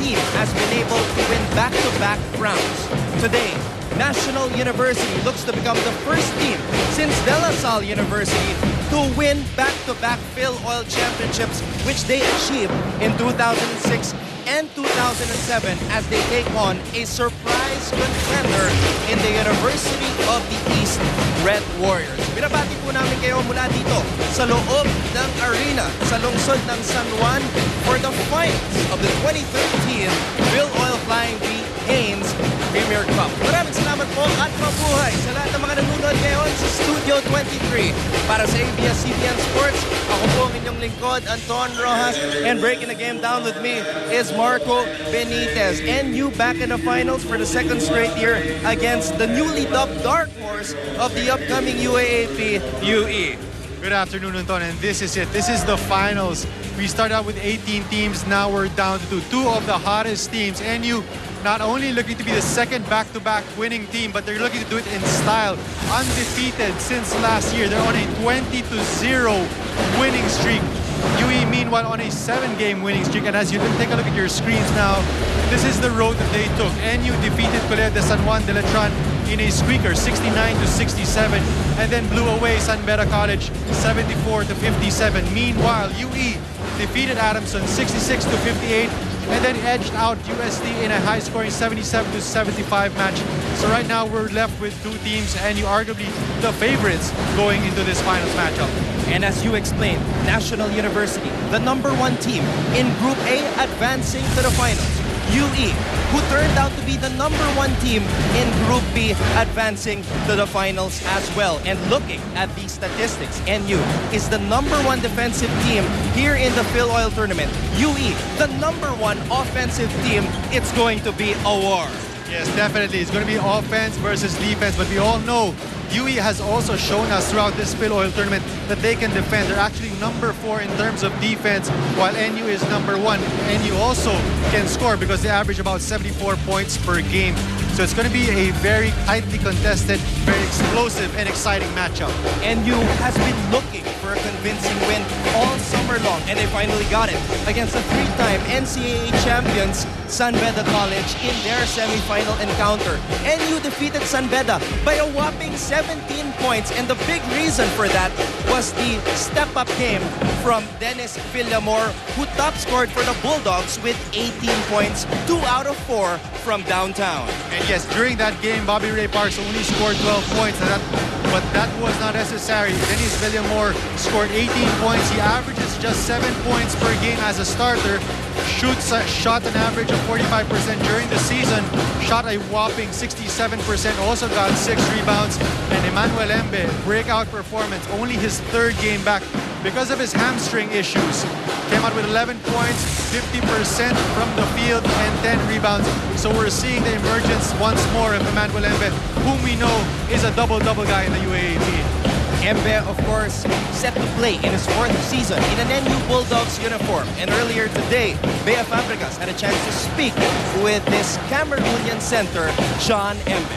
team has been able to win back-to-back rounds. Today, National University looks to become the first team since De La Salle University to win back-to-back FilOil championships, which they achieved in 2006 and 2007 as they take on a surprise contender in the University of the East Red Warriors. Binabati po namin kayo mula dito sa loob ng arena sa lungsod ng San Juan for the finals of the 2013 FilOil Flying V Haynes Premier Cup. Maraming salamat po at mabuhay sa lahat ng mga nanonood ngayon sa Studio 23. Para sa ABS-CBN Sports, ako po ang inyong lingkod, Anton Rojas, and breaking the game down with me is Marco Benitez. And you back in the finals for the second straight year against the newly dubbed dark horse of the upcoming UAAP, UE. Good afternoon, Anton, and this is it. This is the finals. We started out with 18 teams, now we're down to two of the hottest teams. NU not only looking to be the second back-to-back winning team, but they're looking to do it in style. Undefeated since last year. They're on a 20-0 winning streak. UE, meanwhile, on a 7-game winning streak. And as you take a look at your screens now, this is the road that they took. NU defeated Colegio de San Juan de Letran in a squeaker, 69-67, and then blew away San Beda College, 74-57. Meanwhile, UE defeated Adamson, 66-58, and then edged out USD in a high-scoring 77-75 match. So right now we're left with two teams, and you arguably the favorites going into this finals matchup. And as you explained, National University, the #1 team in Group A, advancing to the finals. UE, who turned out to be the #1 team in Group B, advancing to the finals as well. And looking at these statistics, NU is the #1 defensive team here in the FilOil tournament. UE, the #1 offensive team. It's going to be a war. Yes, definitely. It's going to be offense versus defense, but we all know UE has also shown us throughout this FilOil tournament that they can defend. They're actually #4 in terms of defense, while NU is #1. NU also can score because they average about 74 points per game. So it's going to be a very tightly contested, very explosive and exciting matchup. NU has been looking for a convincing win all summer long, and they finally got it against the 3-time NCAA champions San Beda College in their semifinal encounter. NU defeated San Beda by a whopping 17 points, and the big reason for that was the step-up game from Dennis Villamor, who top-scored for the Bulldogs with 18 points, 2 out of 4 from downtown. And yes, during that game, Bobby Ray Parks only scored 12 points, but that was not necessary. Dennis Villamor scored 18 points. He averages just 7 points per game as a starter. Shot an average of 45% during the season. Shot a whopping 67%. Also got 6 rebounds. And Emmanuel Embe, breakout performance. Only his 3rd game back because of his hamstring issues. Came out with 11 points, 50% from the field, and 10 rebounds. So we're seeing the emergence once more of Emmanuel Embe, whom we know is a double-double guy in the UAAP. Embe, of course, set to play in his 4th season in an NU Bulldogs uniform. And earlier today, Bea Fabregas had a chance to speak with this Cameroonian center, John Embe.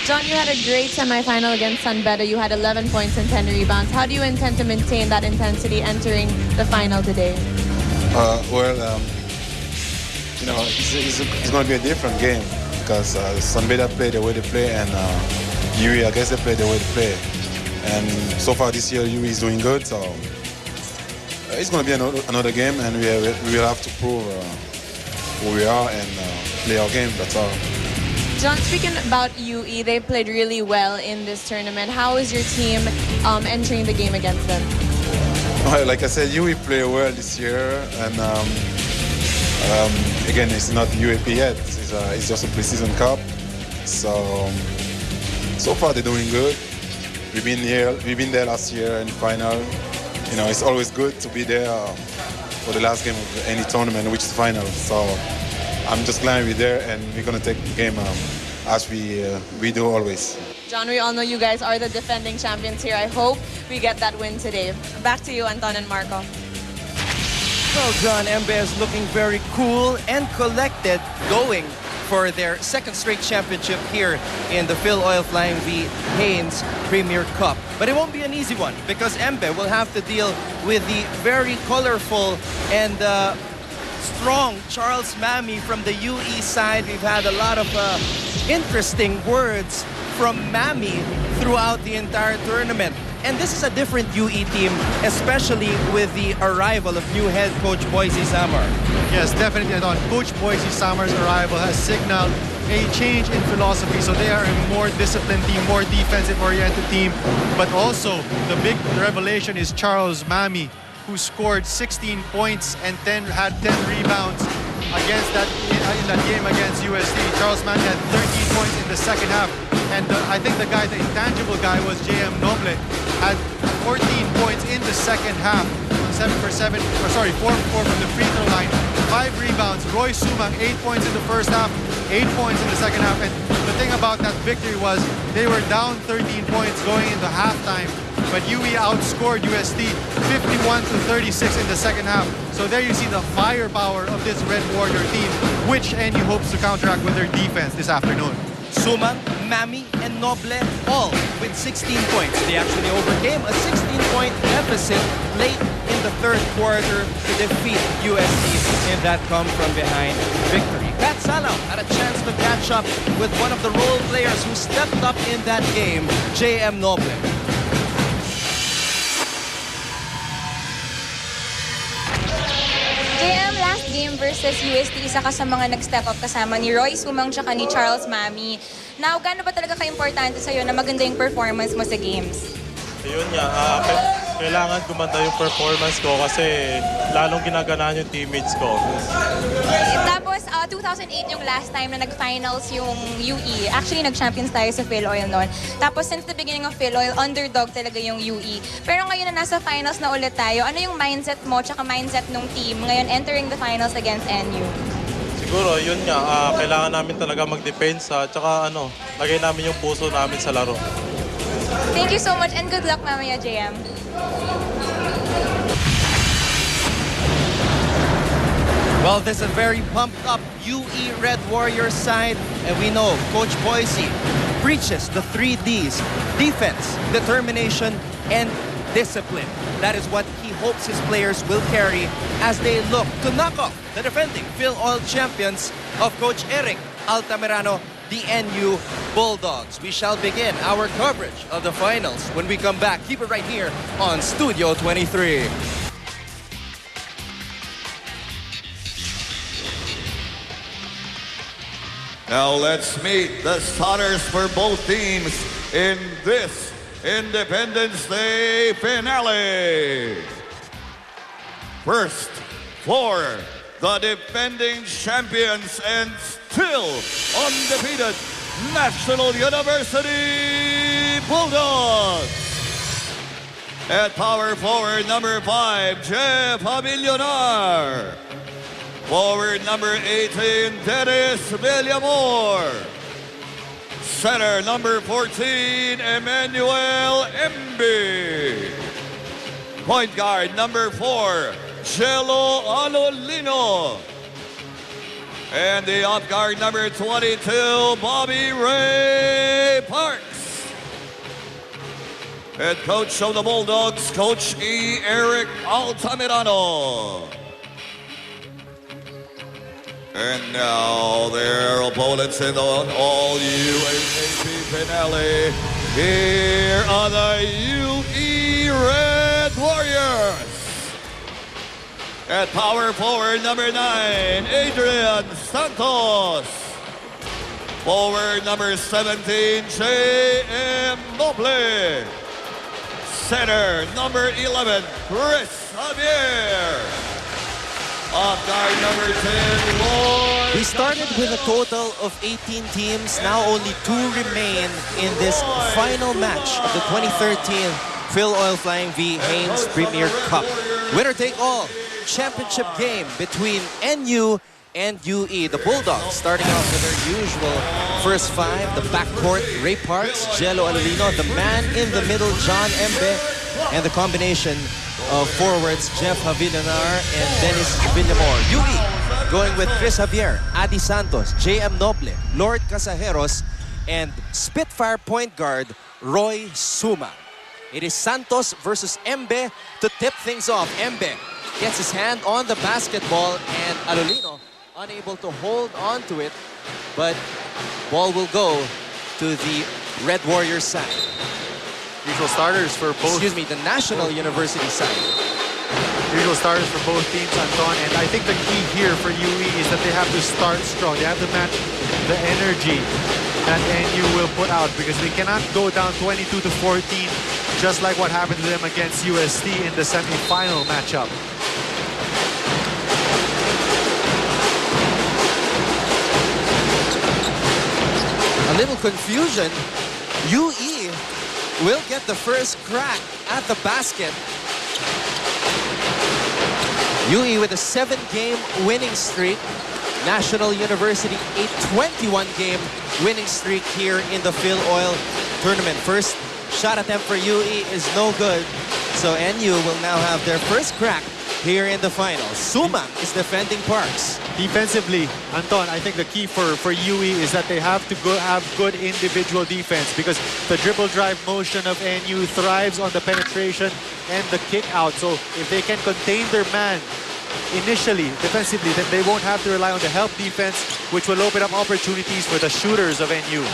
John, you had a great semifinal against San Beda. You had 11 points and 10 rebounds. How do you intend to maintain that intensity entering the final today? It's going to be a different game because San Beda play the way they play, and UE, I guess they play the way they play. And so far this year, UE is doing good, so it's going to be another game, and we will have to prove who we are and play our game. That's all. John, speaking about UE, they played really well in this tournament. How is your team entering the game against them? Well, like I said, UE play well this year, and again, it's not UAP yet. It's just a preseason cup. So far they're doing good. We've been there last year in the final. You know, it's always good to be there for the last game of any tournament, which is the final. So I'm just glad we're there, and we're going to take the game as we do always. John, we all know you guys are the defending champions here. I hope we get that win today. Back to you, Anton and Marco. Well, John, Embe is looking very cool and collected going for their second straight championship here in the FilOil Flying V Haynes Premier Cup. But it won't be an easy one because Embe will have to deal with the very colorful and strong Charles Mami from the UE side. We've had a lot of interesting words from Mami throughout the entire tournament. And this is a different UE team, especially with the arrival of new head coach Boise Samar. Yes, definitely. Coach Boise Samar's arrival has signaled a change in philosophy. So they are a more disciplined team, more defensive-oriented team. But also, the big revelation is Charles Mami, who scored 16 points and had 10 rebounds against in that game against USD. Charles Mami had 13 points in the second half. And I think the intangible guy was JM Noble, had 14 points in the second half. 4 for 4 from the free throw line, 5 rebounds. Roy Sumang, 8 points in the first half, 8 points in the second half. And the thing about that victory was they were down 13 points going into halftime, but UE outscored USD 51-36 in the second half. So there you see the firepower of this Red Warrior team, which NU hopes to counteract with their defense this afternoon. Sumang, Mami, and Noble all with 16 points. They actually overcame a 16-point deficit late in the third quarter to defeat USD in that come-from-behind victory. Pat Salaw had a chance to catch up with one of the role players who stepped up in that game, JM Noble. JM, last game versus USD, isa ka sa mga nag-step up kasama ni Roy Sumang tsaka ni Charles Mami. Now, gaano ba talaga ka-importante sa'yo na maganda yung performance mo sa games? Ayun nga, kailangan gumanda yung performance ko kasi lalong ginaganaan yung teammates ko. Tapos, 2008 yung last time na nag-finals yung UE. Actually, nag-champions tayo sa FilOil noon. Tapos, since the beginning of FilOil, underdog talaga yung UE. Pero ngayon na nasa finals na ulit tayo, ano yung mindset mo tsaka mindset ng team ngayon entering the finals against NU? Siguro, yun nga, kailangan namin talaga mag-depensa tsaka lagay namin yung puso namin sa laro. Thank you so much and good luck mamaya, JM. Well, this is a very pumped up UE Red Warriors side, and we know Coach Boise preaches the 3 Ds: defense, determination, and discipline. That is what he hopes his players will carry as they look to knock off the defending FilOil champions of Coach Eric Altamirano, the NU Bulldogs. We shall begin our coverage of the finals when we come back. Keep it right here on Studio 23. Now let's meet the starters for both teams in this Independence Day finale. First, for the defending champions and still undefeated National University Bulldogs. At power forward number 5, Jeff Avillonar. Forward number 18, Dennis Villamor. Center number 14, Emmanuel Embi. Point guard number 4, Jello Alolino. And the off guard number 22, Bobby Ray Parks. Head coach of the Bulldogs, Coach E. Eric Altamirano. And now their opponents in the All-UAAP finale. Here are the UE Red Warriors. At power forward number 9, Adrian Santos. Forward number 17, J.M. Noble. Center number 11, Chris Javier. Off guard number 10, Lloyd. We started with a total of 18 teams. Now only 2 remain in this final match of the 2013 FilOil Flying V Haynes Premier Cup. Winner take all championship game between NU and UE. The Bulldogs starting off with their usual first 5. The backcourt, Ray Parks, Jello Alolino. The man in the middle, John Embe. And the combination of forwards, Jeff Avillonar and Dennis Villamor. UE going with Chris Javier, Adi Santos, JM Noble, Lord Casajeros, and Spitfire point guard Roy Suma. It is Santos versus Embe to tip things off. Embe gets his hand on the basketball and Alolino unable to hold on to it, but ball will go to the Red Warriors side. Usual starters for both. Excuse me, the National University side. Usual starters for both teams, Anton. And I think the key here for UE is that they have to start strong. They have to match the energy that NU will put out because they cannot go down 22 to 14 just like what happened to them against UST in the semi-final matchup. A little confusion. UE will get the first crack at the basket. UE with a 7-game winning streak. National University a 21-game winning streak here in the FilOil tournament. First shot attempt for UE is no good. So NU will now have their first crack here in the finals. Sumang is defending Parks. Defensively, Anton, I think the key for UE is that they have to have good individual defense because the dribble drive motion of NU thrives on the penetration and the kick out. So if they can contain their man initially, defensively, then they won't have to rely on the help defense, which will open up opportunities for the shooters of NU.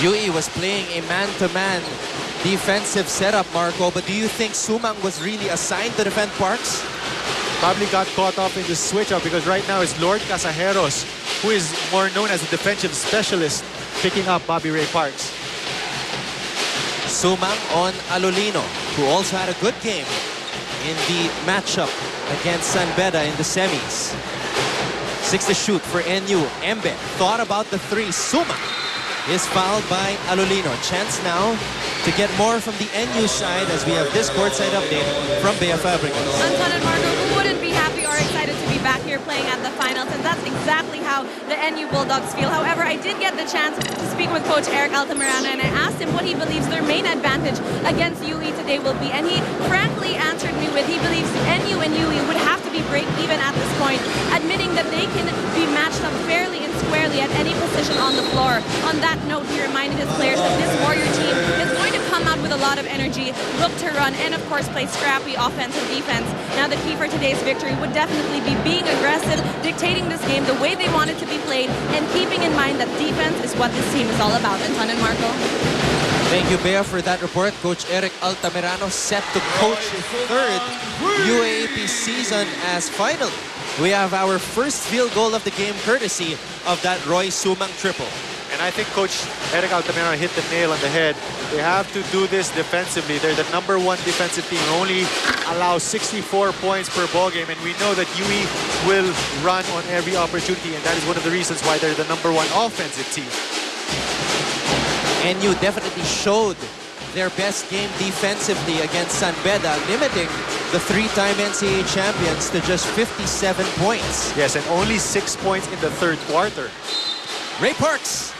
UE was playing a man-to-man defensive setup, Marco, but do you think Sumang was really assigned to defend Parks? Probably got caught up in the switch-up because right now it's Lord Casajeros, who is more known as a defensive specialist, picking up Bobby Ray Parks. Sumang on Alolino, who also had a good game in the matchup against San Beda in the semis. 6 to shoot for NU. Embe thought about the 3. Sumang is fouled by Alolino. Chance now to get more from the NU side as we have this courtside update from Bea Fabricas. Anton and Marco, who wouldn't be happy or excited to be back here playing at the finals? And that's exactly how the NU Bulldogs feel. However, I did get the chance to speak with Coach Eric Altamirano, and I asked him what he believes their main advantage against UE today will be. And he frankly answered me with he believes NU and UE would have to be break even at this point, admitting that they can be matched up fairly and squarely at any position on the floor. On that note, he reminded his players that this Warrior team is going to come out with a lot of energy, look to run, and of course play scrappy offense and defense. Now the key for today's victory would definitely be being aggressive, dictating this game the way they want it to be played, and keeping in mind that defense is what this team is all about. Anton and Marco. Thank you, Bea, for that report. Coach Eric Altamirano set to coach his 3rd UAAP season as finally we have our first field goal of the game courtesy of that Roy Sumang triple. And I think Coach Eric Altamirano hit the nail on the head. They have to do this defensively. They're the #1 defensive team, only allow 64 points per ball game, and we know that UE will run on every opportunity, and that is one of the reasons why they're the #1 offensive team. NU definitely showed their best game defensively against San Beda, limiting the 3-time NCAA champions to just 57 points. Yes, and only 6 points in the 3rd quarter. Ray Parks,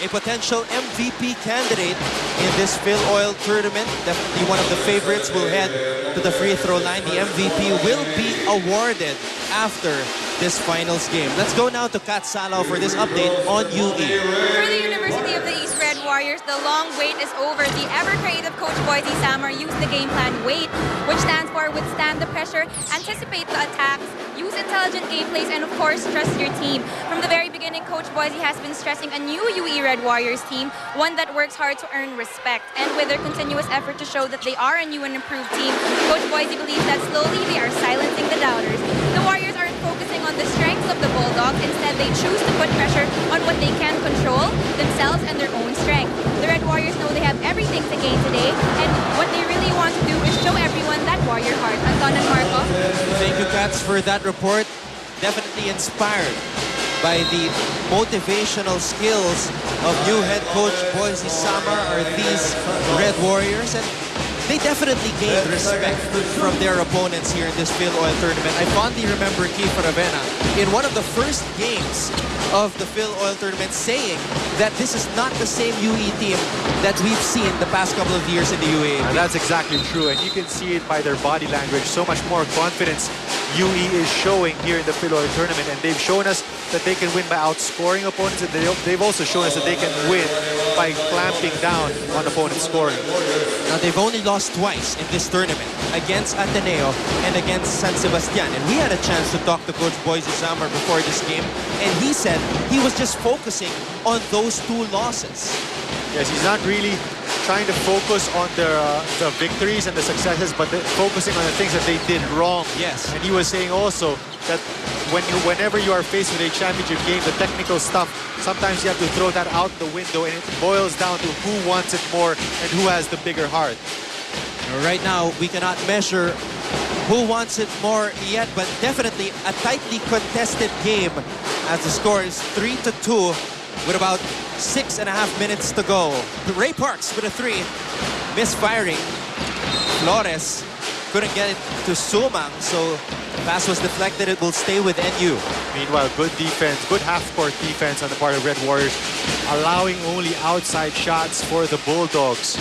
a potential MVP candidate in this FilOil tournament. Definitely one of the favorites, will head to the free throw line. The MVP will be awarded after this finals game. Let's go now to Kat Salao for this update on UE. For the University of the East Red Warriors, the long wait is over. The ever-creative Coach Boise Samar used the game plan WAIT, which stands for withstand the pressure, anticipate the attacks, use intelligent game plays, and of course, trust your team. From the very beginning, Coach Boise has been stressing a new UE Red Warriors team, one that works hard to earn respect. And with their continuous effort to show that they are a new and improved team, Coach Boise believes that slowly they are silencing the doubters. The Warriors aren't focusing on the strengths of the Bulldogs. Instead, they choose to put pressure on what they can control, themselves and their own strength. The Red Warriors know they have everything to gain today, and what they really want to do is show everyone that Warrior heart. Anton and Marco. Thank you, Kats, for that report. Definitely inspired by the motivational skills of new head coach Boise Samar are these Red Warriors, and they definitely gained respect from their opponents here in this FilOil tournament. I fondly remember Keith Ravena in one of the first games of the FilOil tournament saying that this is not the same UE team that we've seen the past couple of years in the UAAP. That's exactly true, and you can see it by their body language. So much more confidence UE is showing here in the FilOil tournament, and they've shown us that they can win by outscoring opponents, and they've also shown us that they can win by clamping down on opponents' scoring. Now, they've only lost twice in this tournament, against Ateneo and against San Sebastian. And we had a chance to talk to Coach Boise Zamar before this game, and he said he was just focusing on those two losses. Yes, he's not really trying to focus on the victories and the successes, but focusing on the things that they did wrong. Yes. And he was saying also that whenever you are faced with a championship game, the technical stuff, sometimes you have to throw that out the window, and it boils down to who wants it more and who has the bigger heart. Right now, we cannot measure who wants it more yet, but definitely a tightly contested game as the score is 3-2 with about 6.5 minutes to go. Ray Parks with a 3, misfiring. Flores couldn't get it to Sumang, so the pass was deflected. It will stay with NU. Meanwhile, good defense, good half-court defense on the part of Red Warriors, allowing only outside shots for the Bulldogs.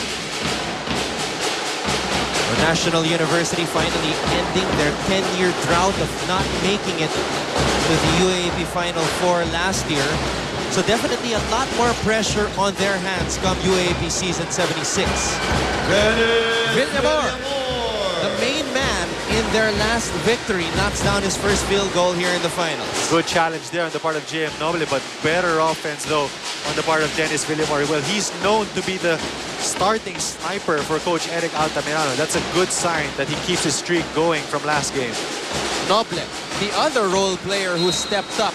National University finally ending their 10-year drought of not making it to the UAAP Final Four last year. So definitely a lot more pressure on their hands come UAAP season 76. Villamor, the main man in their last victory, knocks down his first field goal here in the finals. Good challenge there on the part of JM Noble, but better offense though on the part of Dennis Villamor. Well, he's known to be the starting sniper for Coach Eric Altamirano. That's a good sign that he keeps his streak going from last game. Noble, the other role player who stepped up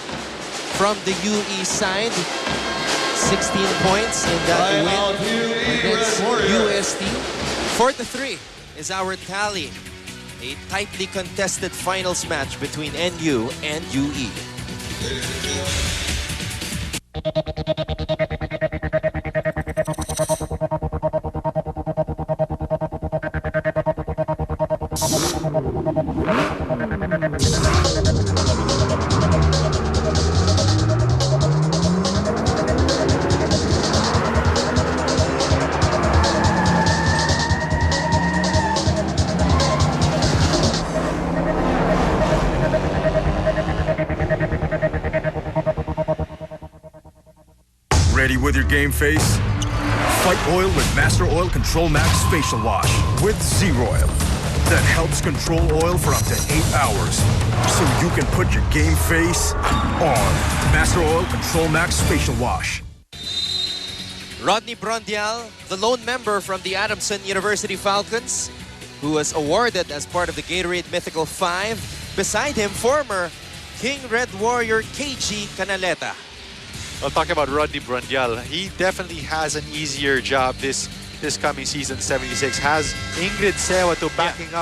from the UE side, 16 points in that win against UST. 4-3 is our tally. A tightly contested finals match between NU and UE. Ready with your game face? Fight oil with Master Oil Control Max Facial Wash with Zero-Oil that helps control oil for up to 8 hours so you can put your game face on. Master Oil Control Max Facial Wash. Rodney Brondial, the lone member from the Adamson University Falcons, who was awarded as part of the Gatorade Mythical 5. Beside him, former King Red Warrior KG Canaleta. Well, talking about Rodney Brondial, he definitely has an easier job this coming season 76. Has Ingrid Sewa to back him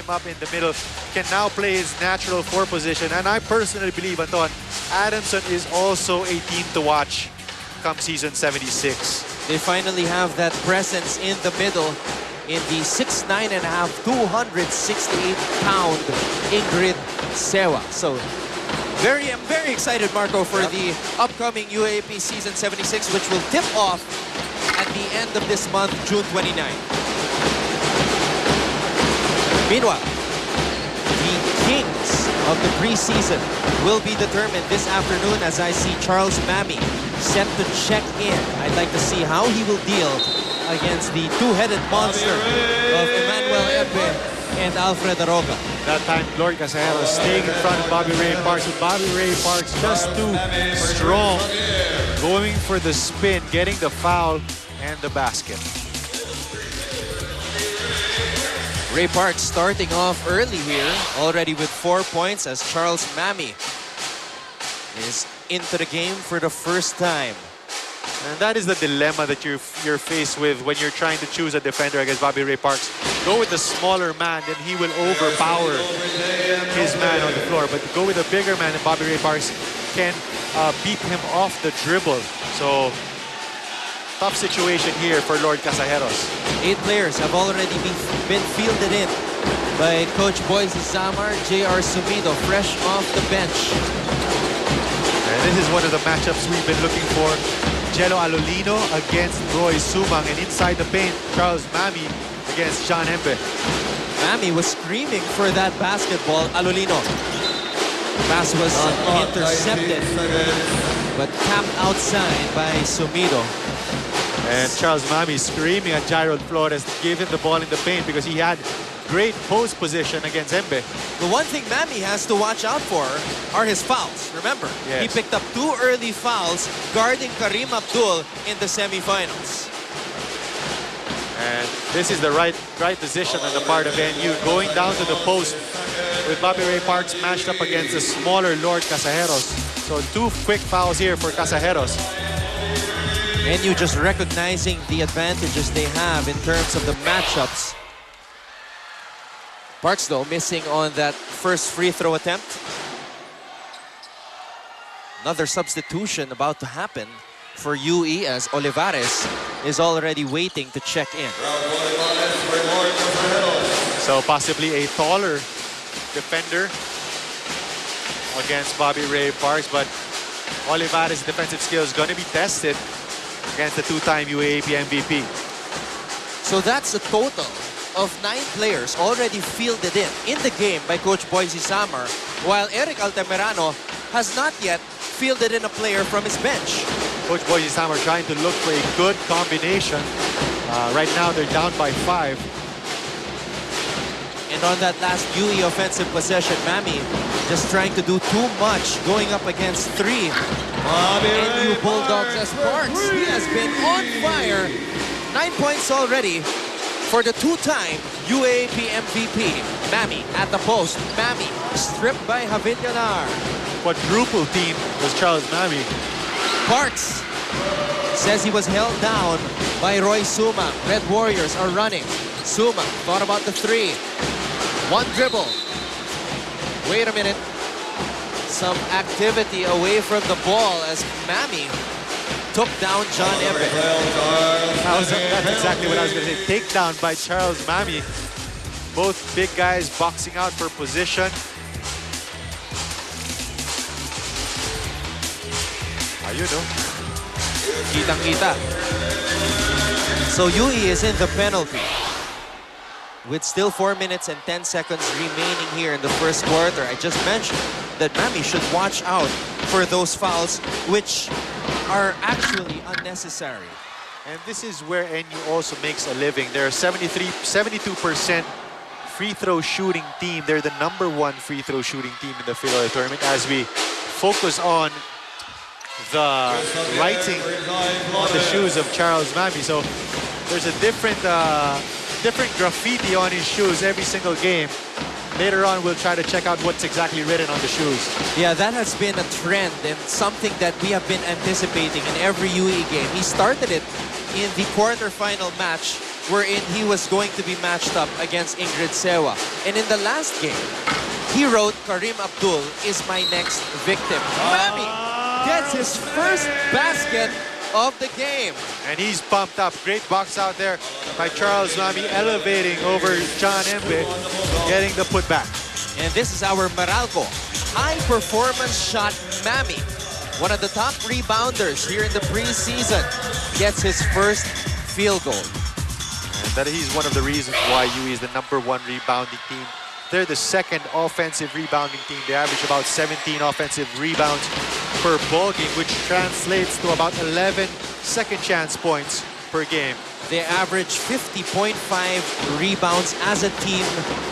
up in the middle. Can now play his natural 4 position. And I personally believe, Anton, Adamson is also a team to watch come season 76. They finally have that presence in the middle in the 6'9.5", 268-pound Ingrid Sewa. So I'm very excited, Marco, for the upcoming UAAP season 76, which will tip off at the end of this month, June 29. Meanwhile, the kings of the preseason will be determined this afternoon as I see Charles Mammy set to check in. I'd like to see how he will deal against the two-headed monster of Emmanuel Epe and Alfred Aroga. That time, Lord Casajero staying in front of Bobby Ray Parks. With Bobby Ray Parks just too strong, going for the spin, getting the foul and the basket. Ray Parks starting off early here, already with 4 points as Charles Mammy is into the game for the first time. And that is the dilemma that you're faced with when you're trying to choose a defender against Bobby Ray Parks. Go with the smaller man, then he will overpower his man on the floor. But go with a bigger man, and Bobby Ray Parks can beat him off the dribble. So, tough situation here for Lord Casajeros. 8 players have already been fielded in by Coach Boise Zamar. J.R. Sumido, fresh off the bench. And this is one of the matchups we've been looking for. Jello Alolino against Roy Sumang, and inside the paint, Charles Mammy against John Embe. Mami was screaming for that basketball. Alolino. Pass was intercepted, but tapped outside by Sumido. And Charles Mami screaming at Jairod Flores to give him the ball in the paint because he had great post position against Embe. The one thing Mami has to watch out for are his fouls. Remember, Yes. he picked up 2 early fouls guarding Karim Abdul in the semifinals. And this is the right position on the part of NU, going down to the post with Bobby Ray Parks matched up against the smaller Lord Casajeros. So 2 quick fouls here for Casajeros. NU just recognizing the advantages they have in terms of the matchups. Parks, though, missing on that first free throw attempt. Another substitution about to happen for UE as Olivares is already waiting to check in. So possibly a taller defender against Bobby Ray Parks, but Olivares' defensive skills going to be tested against the 2-time UAAP MVP. So that's a total of 9 players already fielded in the game by Coach Boise Samar, while Eric Altamirano has not yet fielded in a player from his bench. Coach Boise Samar trying to look for a good combination. Right now they're down by 5. And on that last UE offensive possession, Mami just trying to do too much, going up against 3 NU Bulldogs as Parks. He has been on fire. 9 points already for the 2-time UAAP MVP. Mami at the post. Mami stripped by Javillanar. Quadruple team was Charles Mami. Parks says he was held down by Roy Suma. Red Warriors are running. Suma thought about the 3. 1 dribble. Wait a minute. Some activity away from the ball as Mami took down John Embe. That's exactly what I was going to say. Takedown by Charles Mami. Both big guys boxing out for position. Ayun, Kitang-kita. So UE is in the penalty with still 4 minutes and 10 seconds remaining here in the first quarter. I just mentioned that Mami should watch out for those fouls, which are actually unnecessary. And this is where NU also makes a living. They're a 72% free throw shooting team. They're the #1 free throw shooting team in the FilOil tournament as we focus on the writing on the shoes of Charles Mami. So there's a different graffiti on his shoes every single game. Later on, we'll try to check out what's exactly written on the shoes. Yeah, that has been a trend and something that we have been anticipating in every UE game. He started it in the quarterfinal match wherein he was going to be matched up against Ingrid Sewa. And in the last game, he wrote, Karim Abdul is my next victim. Mami gets his first basket of the game. And he's pumped up. Great box out there by Charles Mami, elevating over John Embe, getting the putback. And this is our Meralco high performance shot. Mami, one of the top rebounders here in the preseason, gets his first field goal. And that he's one of the reasons why UE is the #1 rebounding team. They're the 2nd offensive rebounding team. They average about 17 offensive rebounds per ball game, which translates to about 11 second chance points per game. They average 50.5 rebounds as a team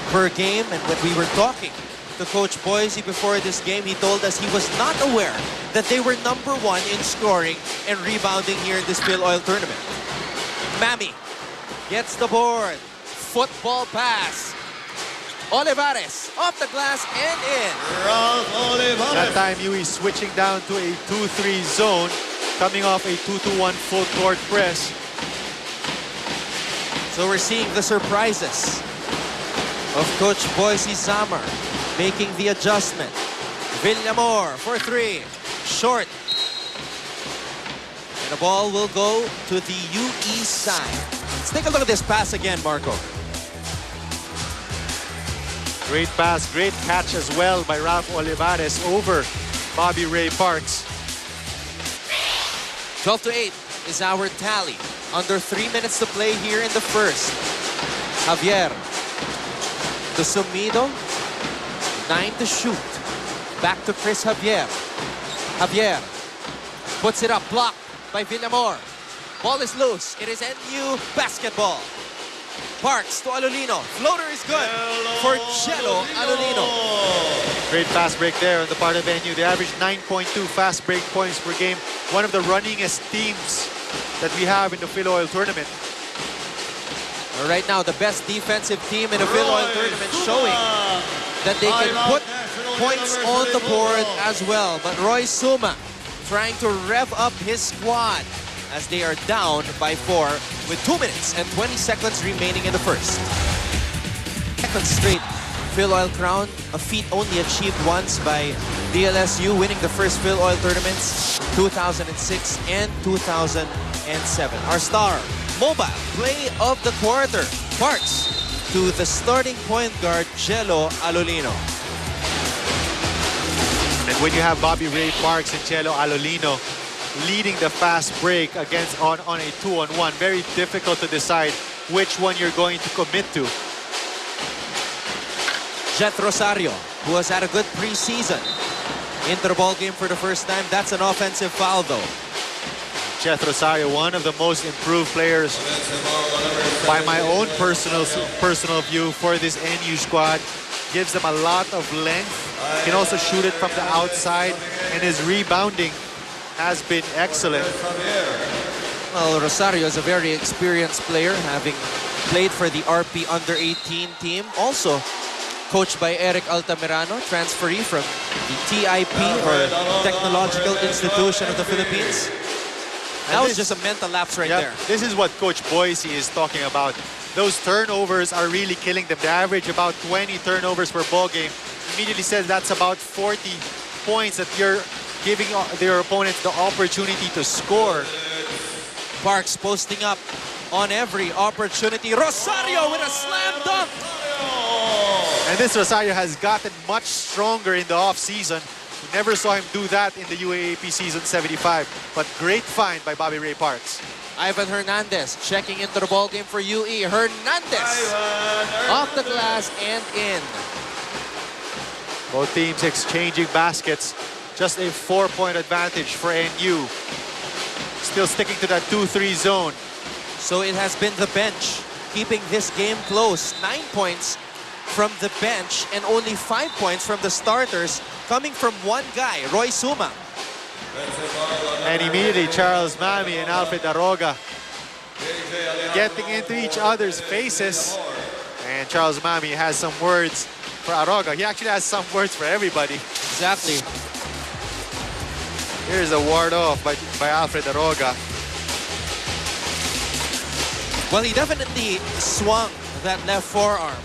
per game. And when we were talking to Coach Boise before this game, he told us he was not aware that they were #1 in scoring and rebounding here in this FilOil tournament. Mami gets the board. Football pass. Olivares off the glass and in. That time UE switching down to a 2-3 zone, coming off a 2-2-1 full court press. So we're seeing the surprises of Coach Boise Samar making the adjustment. Villamor for 3, short. And the ball will go to the UE side. Let's take a look at this pass again, Marco. Great pass, great catch as well by Ralph Olivares over Bobby Ray Parks. 12-8 is our tally. Under 3 minutes to play here in the first. Javier. To Sumido. 9 to shoot. Back to Chris Javier. Javier puts it up, blocked by Villamor. Ball is loose. It is NU basketball. Parks to Alolino. Floater is good for Jello Alolino. Great fast break there on the part of NU. They averaged 9.2 fast break points per game. One of the runningest teams that we have in the FilOil tournament. Right now, the best defensive team in the FilOil tournament, showing that they can put points on the board as well. But Roy Suma trying to rev up his squad as they are down by 4 with 2 minutes and 20 seconds remaining in the first. Second straight FilOil crown, a feat only achieved once by DLSU, winning the first FilOil tournaments 2006 and 2007. Our star, mobile play of the quarter, Parks to the starting point guard, Jello Alolino. And when you have Bobby Ray Parks and Jello Alolino leading the fast break against on a 2-on-1, very difficult to decide which one you're going to commit to. Jet Rosario, who has had a good preseason, into the ball game for the first time. That's an offensive foul, though. Jet Rosario, one of the most improved players by my own personal view for this NU squad. Gives them a lot of length. Can also shoot it from the outside, and his rebounding has been excellent. Well, Rosario is a very experienced player, having played for the RP Under-18 team. Also coached by Eric Altamirano, transferee from the TIP, or Technological Institution of the Philippines. That was just a mental lapse right there. This is what Coach Boise is talking about. Those turnovers are really killing them. They average about 20 turnovers per ball game. Immediately says that's about 40 points that you're giving their opponents the opportunity to score. Parks posting up on every opportunity. Rosario with a slam dunk. And this Rosario has gotten much stronger in the offseason. We never saw him do that in the UAAP season 75. But great find by Bobby Ray Parks. Ivan Hernandez checking into the ball game for UE. Hernandez off the glass and in. Both teams exchanging baskets. Just a 4-point advantage for NU. Still sticking to that 2-3 zone. So it has been the bench keeping this game close. 9 points from the bench and only 5 points from the starters, coming from one guy, Roy Suma. And immediately Charles Mami and Alfred Aroga getting into each other's faces. And Charles Mami has some words for Aroga. He actually has some words for everybody. Exactly. Here's a ward off by Alfred Aroga. Well, he definitely swung that left forearm.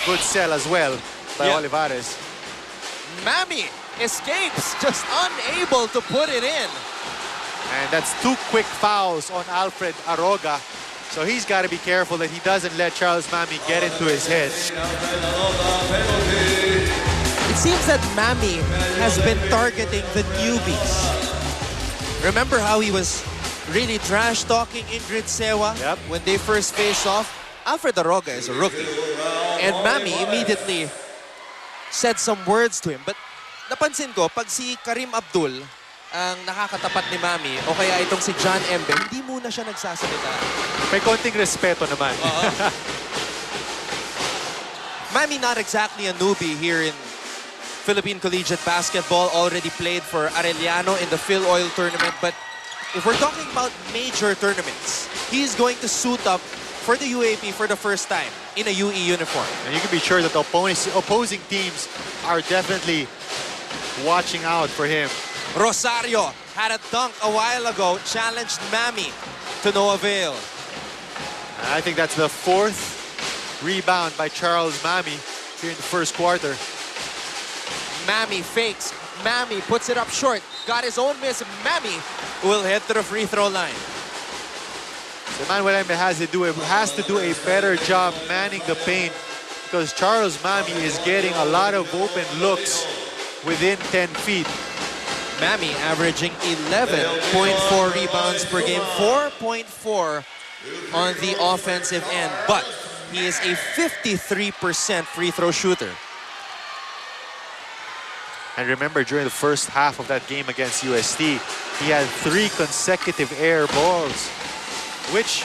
Good sell as well by Olivares. Mami escapes, just unable to put it in. And that's 2 quick fouls on Alfred Aroga. So he's got to be careful that he doesn't let Charles Mami get into his head. It seems that Mami has been targeting the newbies. Remember how he was really trash-talking Ingrid Sewa when they first faced off? Alfred Aroga is a rookie. And Mami immediately said some words to him. But napansin ko, pag si Karim Abdul ang nakakatapat ni Mami, o kaya itong si John Embe, hindi muna siya nagsasalita. May konting respeto naman. Mami not exactly a newbie here in Philippine collegiate basketball. Already played for Arellano in the FilOil tournament. But if we're talking about major tournaments, he's going to suit up for the UAP for the first time in a UE uniform. And you can be sure that the opposing teams are definitely watching out for him. Rosario had a dunk a while ago, challenged Mami to no avail. And I think that's the 4th rebound by Charles Mami here in the first quarter. Mami fakes. Mami puts it up short. Got his own miss. Mami will head to the free throw line. So Manuel Embe has to do a better job manning the paint, because Charles Mami is getting a lot of open looks within 10 feet. Mami averaging 11.4 rebounds per game, 4.4 on the offensive end, but he is a 53% free throw shooter. And remember, during the first half of that game against UST, he had 3 consecutive air balls, which,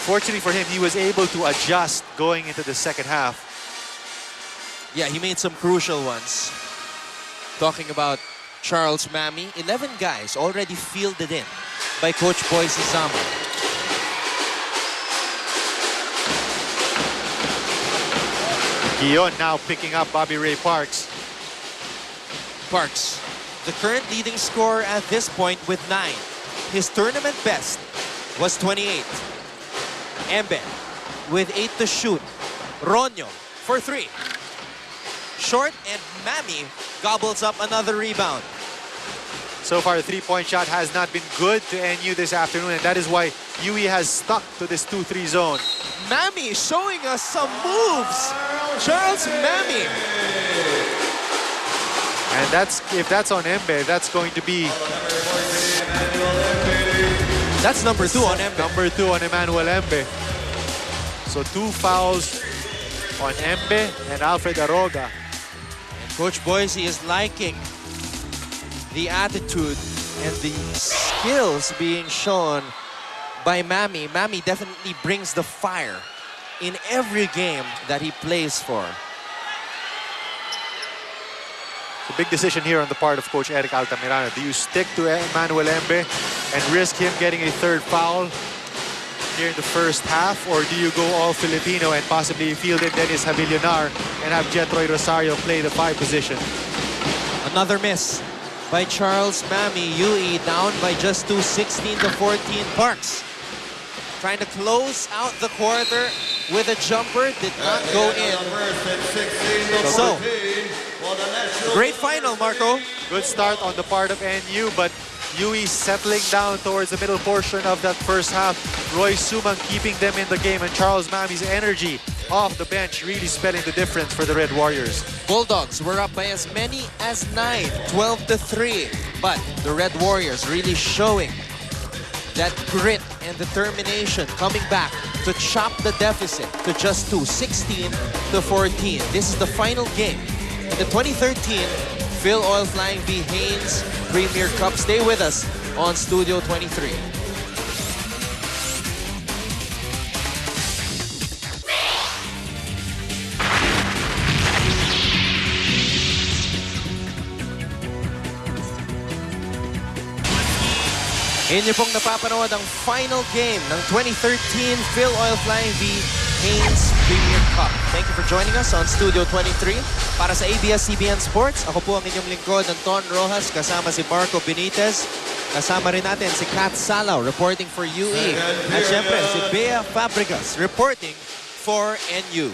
fortunately for him, he was able to adjust going into the second half. Yeah, he made some crucial ones. Talking about Charles Mammy, 11 guys already fielded in by Coach Boise Sama. Guion now picking up Bobby Ray Parks. Parks, the current leading scorer at this point with 9. His tournament best was 28. Embe with 8 to shoot. Ronyo for 3. Short, and Mammy gobbles up another rebound. So far, the three-point shot has not been good to NU this afternoon, and that is why UE has stuck to this 2-3 zone. Mammy showing us some moves. Charles Mammy. And if that's on Embe, that's going to be... That's number 2 on Embe. Number 2 on Emmanuel Embe. So 2 fouls on Embe and Alfred Aroga. And Coach Boise is liking the attitude and the skills being shown by Mammy. Mammy definitely brings the fire in every game that he plays for. It's a big decision here on the part of Coach Eric Altamirano. Do you stick to Emmanuel Embe and risk him getting a 3rd foul here in the first half, or do you go all Filipino and possibly field in Dennis Javillonar and have Jetroy Rosario play the 5 position? Another miss by Charles Mammy. UE down by just 2, 16-14. Parks trying to close out the quarter with a jumper, did not go in. So, great final, Marco. Good start on the part of NU, but UE settling down towards the middle portion of that first half. Roy Sumang keeping them in the game, and Charles Mammy's energy off the bench really spelling the difference for the Red Warriors. Bulldogs were up by as many as 9, 12-3. But the Red Warriors really showing that grit and determination, coming back to chop the deficit to just 2, 16-14. This is the final game in the 2013 FilOil Flying V Haynes Premier Cup. Stay with us on Studio 23. Inyo pong napapanood ang final game ng 2013 FilOil Flying V Haynes Premier Cup. Thank you for joining us on Studio 23. Para sa ABS-CBN Sports, ako po ang inyong lingkod, Anton Rojas, kasama si Marco Benitez. Kasama rin natin si Kat Salaw, reporting for UE. At syempre, si Bea Fabregas, reporting for NU.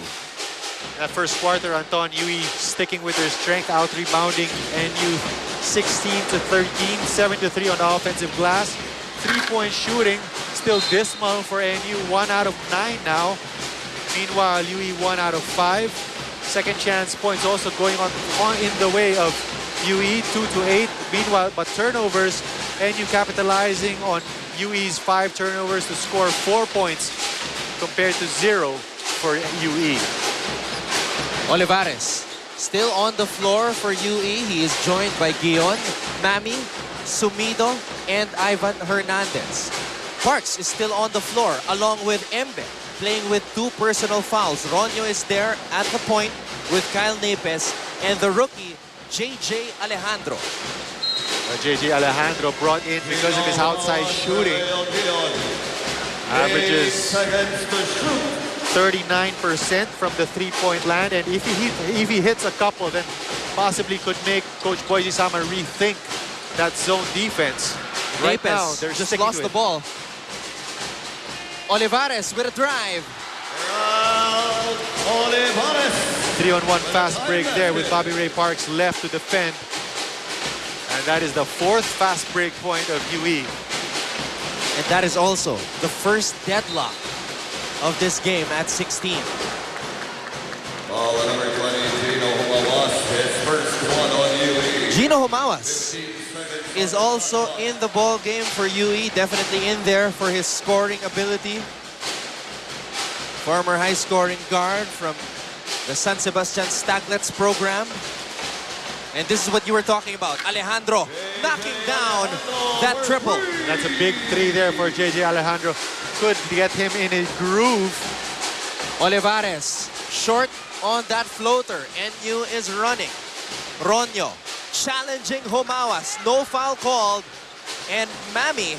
That first quarter, Anton, UE sticking with their strength, out-rebounding NU 16-13, 7-3 on the offensive glass. 3-point shooting, still dismal for NU, 1 out of 9 now. Meanwhile, UE 1 out of 5. Second chance points also going on in the way of UE, 2-8. Meanwhile, but turnovers, NU capitalizing on UE's 5 turnovers to score 4 points compared to 0 for UE. Olivares still on the floor for UE. He is joined by Guion, Mammy, Sumido, and Ivan Hernandez. Parks is still on the floor along with Embe, playing with 2 personal fouls. Ronyo is there at the point with Kyle Nepes and the rookie, JJ Alejandro. JJ Alejandro brought in because of his outside shooting. Averages 39% from the 3-point land, and if he hits a couple, then possibly could make Coach Boise Sama rethink that zone defense. Right now, they're just lost the ball. Olivares with a drive. 3-on-1 fast break there with Bobby Ray Parks left to defend. And that is the 4th fast break point of UE. And that is also the first deadlock of this game at 16. Number 20, Gino Humawas, his first one on UE. Gino Humawas is also in the ball game for UE, definitely in there for his scoring ability. former high-scoring guard from the San Sebastian Staglets program. And this is what you were talking about. Alejandro knocking down that triple. That's a big three there for JJ Alejandro. Could get him in a groove. Olivares short on that floater. NU is running. Ronyo challenging Humawas. No foul called. And Mami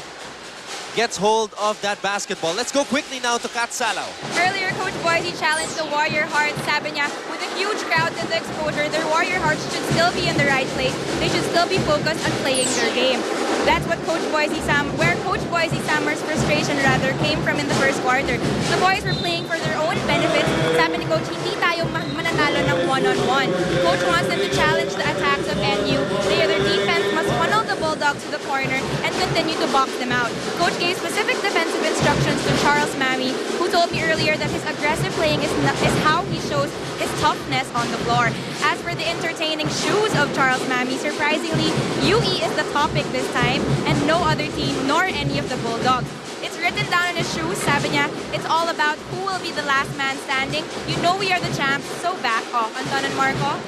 gets hold of that basketball. Let's go quickly now to Katsalao. Earlier, Coach Boise challenged the Warrior Hearts. Sabi niya, with a huge crowd and the exposure, their Warrior Hearts should still be in the right place. They should still be focused on playing their game. That's what Coach Boise Sammer's frustration rather came from in the first quarter. The boys were playing for their own benefits. Sabi ni Coach, hindi tayo mananalo ng one-on-one. Coach wants them to challenge the attacks of NU. Their defense must funnel the Bulldogs to the corner and continue to box them out. Coach gave specific defensive instructions to Charles Mami, who told me earlier that his aggressive playing is how he shows his toughness on the floor. As for the entertaining shoes of Charles Mami, surprisingly, UE is the topic this time, and no other team nor any of the Bulldogs. It's written down in his shoes, sabi niya, it's all about who will be the last man standing. You know we are the champs, so back off. Anton and Marco?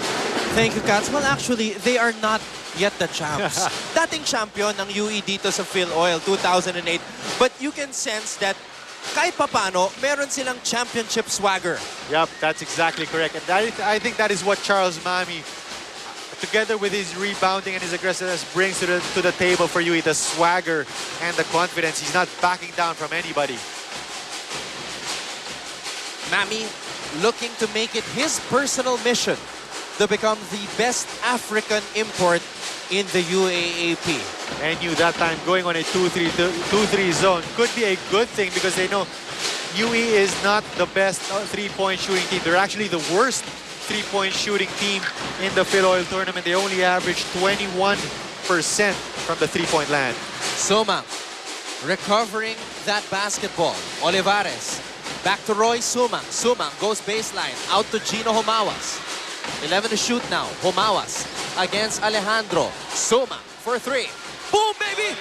Thank you, Kats. Well, actually, they are not yet the champs. Dating champion ng UE dito sa FilOil 2008. But you can sense that kahit papano, meron silang championship swagger. Yep, that's exactly correct. And I think that is what Charles Mami, together with his rebounding and his aggressiveness, brings to the table for UE, the swagger and the confidence. He's not backing down from anybody. Mami looking to make it his personal mission to become the best African import in the UAAP. And you that time going on a 2-3 zone could be a good thing because they know UE is not the best three-point shooting team. They're actually the worst three-point shooting team in the FilOil tournament. They only average 21% from the three-point land. Soma recovering that basketball. Olivares back to Roy Suma. Suma goes baseline out to Gino Humawas. 11 to shoot now. Humawas against Alejandro. Suma for three. Boom, baby!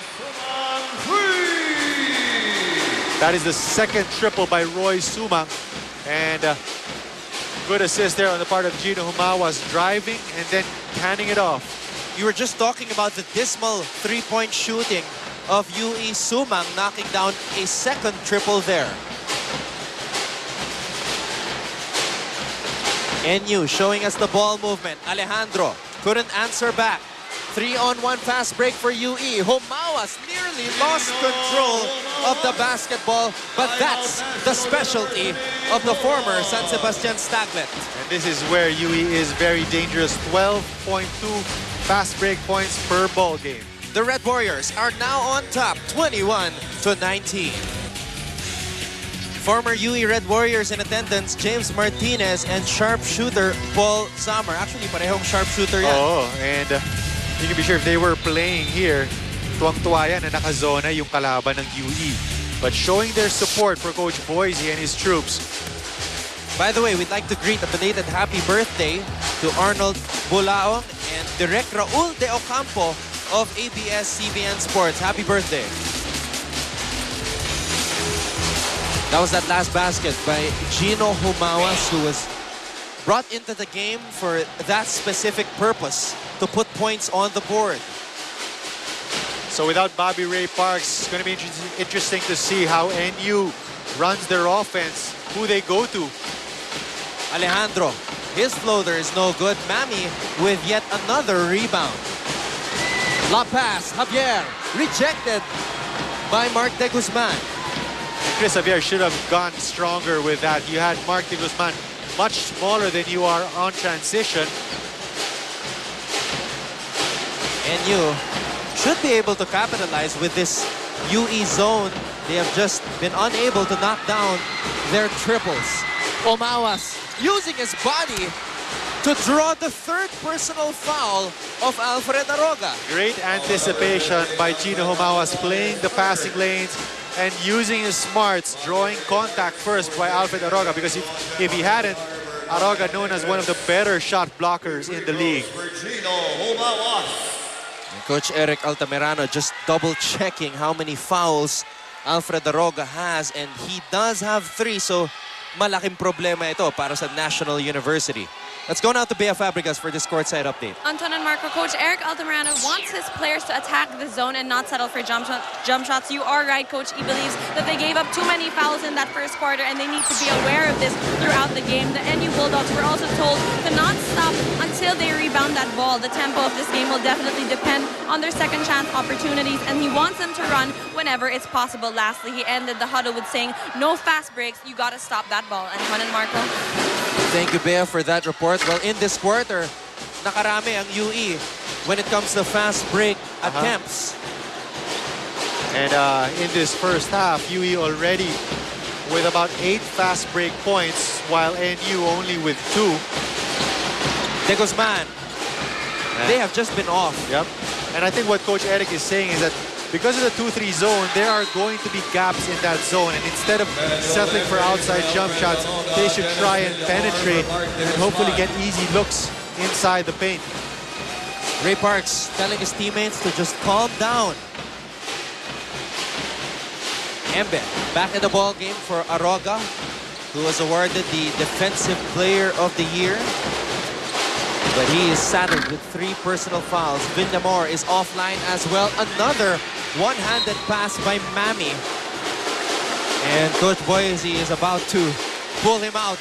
That is the second triple by Roy Sumang. And good assist there on the part of Gino Humawas, driving and then handing it off. You were just talking about the dismal three-point shooting of UE Sumang, knocking down a second triple there. NU showing us the ball movement. Alejandro couldn't answer back. 3-on-1 fast break for UE. Humawas nearly lost control of the basketball, but that's the specialty of the former San Sebastian Staglet. And this is where UE is very dangerous. 12.2 fast break points per ball game. The Red Warriors are now on top, 21-19. Former UE Red Warriors in attendance, James Martinez and sharpshooter Paul Sommer. Actually, parehong sharpshooter yan. Oh, and you can be sure if they were playing here, tuwang-tuwa yan na nakazona yung kalaban ng UE. But showing their support for Coach Boise and his troops. By the way, we'd like to greet a belated happy birthday to Arnold Bulaong and Direk Raul de Ocampo of ABS-CBN Sports. Happy birthday. That was that last basket by Gino Humawas, who was brought into the game for that specific purpose, to put points on the board. So without Bobby Ray Parks, it's going to be interesting to see how NU runs their offense, who they go to. Alejandro, his floater is no good. Mami with yet another rebound. La pass, Javier, rejected by Mark de Guzman. Chris Javier should have gone stronger with that. You had Mark de Guzman much smaller than you are on transition. NU should be able to capitalize with this UE zone. They have just been unable to knock down their triples. Humawas using his body to draw the third personal foul of Alfred Aroga. Great anticipation by Gino Humawas, playing the passing lanes and using his smarts, drawing contact first by Alfred Aroga, because if he hadn't, Aroga known as one of the better shot blockers in the league. And Coach Eric Altamirano just double-checking how many fouls Alfred Aroga has, and he does have 3, so malaking problema ito para sa National University. Let's go now to Bea Fabregas for this courtside update. Anton and Marco, Coach Eric Altamirano wants his players to attack the zone and not settle for jump shots. You are right, Coach. He believes that they gave up too many fouls in that first quarter and they need to be aware of this throughout the game. The NU Bulldogs were also told to not stop until they rebound that ball. The tempo of this game will definitely depend on their second chance opportunities, and he wants them to run whenever it's possible. Lastly, he ended the huddle with saying, no fast breaks, you gotta stop that ball. Anton and Marco. Thank you, Bea, for that report. Well, in this quarter, nakarami ang UE when it comes to fast break attempts. And in this first half, UE already with about 8 fast break points, while NU only with 2. De Guzman, they have just been off. Yep. And I think what Coach Eric is saying is that because of the 2-3 zone, there are going to be gaps in that zone. And instead of settling for outside jump shots, they should try and penetrate and hopefully get easy looks inside the paint. Ray Parks telling his teammates to just calm down. Embe back in the ball game for Aroga, who was awarded the Defensive Player of the Year. But he is saddled with 3 personal fouls. Villamor is offline as well. Another one-handed pass by Mami. And Coach Boise is about to pull him out.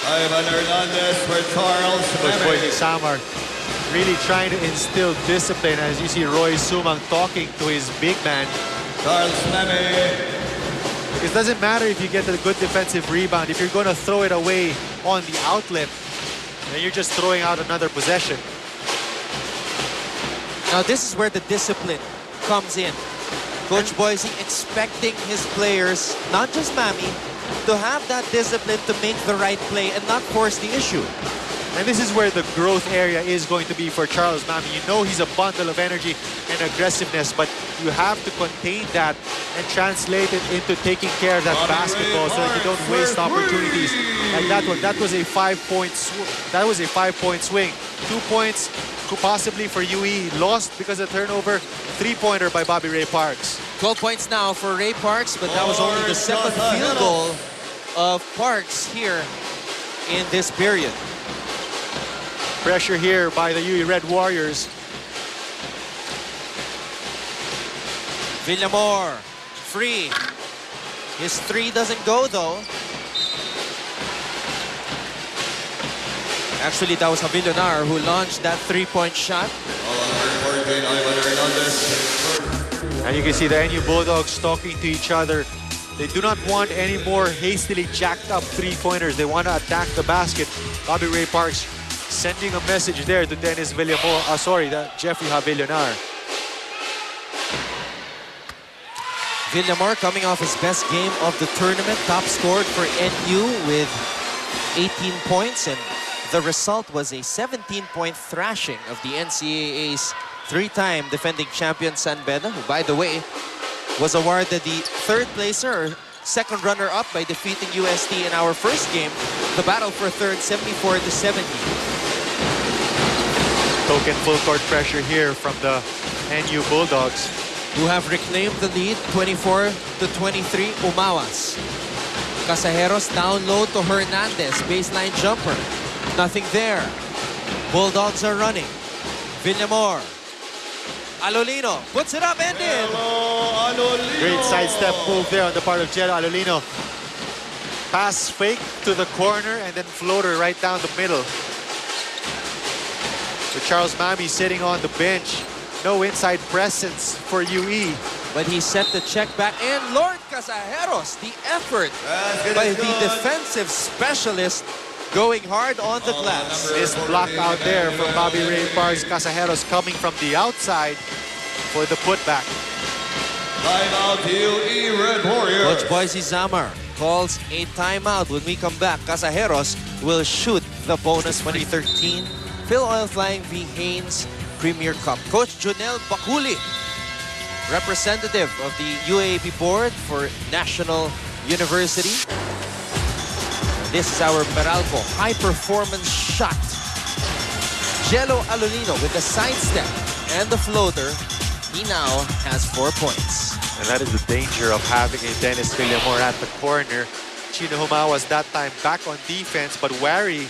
Ivan Hernandez for Charles Coach Boise Meme. Samar really trying to instill discipline, as you see Roy Sumang talking to his big man. Charles Meme. It doesn't matter if you get a good defensive rebound. If you're going to throw it away on the outlet, then you're just throwing out another possession. Now this is where the discipline comes in. Coach Boise expecting his players, not just Mami, to have that discipline to make the right play and not force the issue. And this is where the growth area is going to be for Charles Mami. You know he's a bundle of energy and aggressiveness, but you have to contain that and translate it into taking care of that basketball so that you don't waste opportunities like that one. That was a 5-point swing. 2 points possibly for UE, lost because of turnover. 3-pointer by Bobby Ray Parks. 12 points now for Ray Parks, but that was only the 7th field goal of Parks here in this period. Pressure here by the UE Red Warriors. Villamor, free. His 3 doesn't go though. Actually, that was Javillonar who launched that 3-point shot. And you can see the NU Bulldogs talking to each other. They do not want any more hastily jacked up 3-pointers. They want to attack the basket. Bobby Ray Parks sending a message there to Dennis Villamor. Jeffrey Javillonar. Villamor coming off his best game of the tournament, top scored for NU with 18 points, and the result was a 17-point thrashing of the NCAA's 3-time defending champion San Beda, who, by the way, was awarded the 3rd placer or second runner-up by defeating UST in our first game, the battle for 3rd, 74-70. Token full court pressure here from the NU Bulldogs, who have reclaimed the lead, 24-23. Umawas. Casajeros down low to Hernandez, baseline jumper. Nothing there. Bulldogs are running. Villamor. Alolino puts it up and in. Great sidestep move there on the part of Jello Alolino. Pass fake to the corner and then floater right down the middle. So Charles Mami sitting on the bench. No inside presence for UE. But he set the check back, and Lord Casajeros, the effort by the defensive specialist, going hard on the glass. This block out there from Bobby Ray Parks. Casajeros coming from the outside for the putback. Timeout UE Red Warriors. Coach Boise Zamar calls a timeout. When we come back, Casajeros will shoot the bonus 2013 FilOil Flying V Haynes Premier Cup. Coach Jonel Bakuli, representative of the UAAP board for National University. This is our Meralco high-performance shot. Jello Alolino with the sidestep and the floater. He now has 4 points. And that is the danger of having a Dennis Villamor at the corner. Chino Huma was that time back on defense, but wary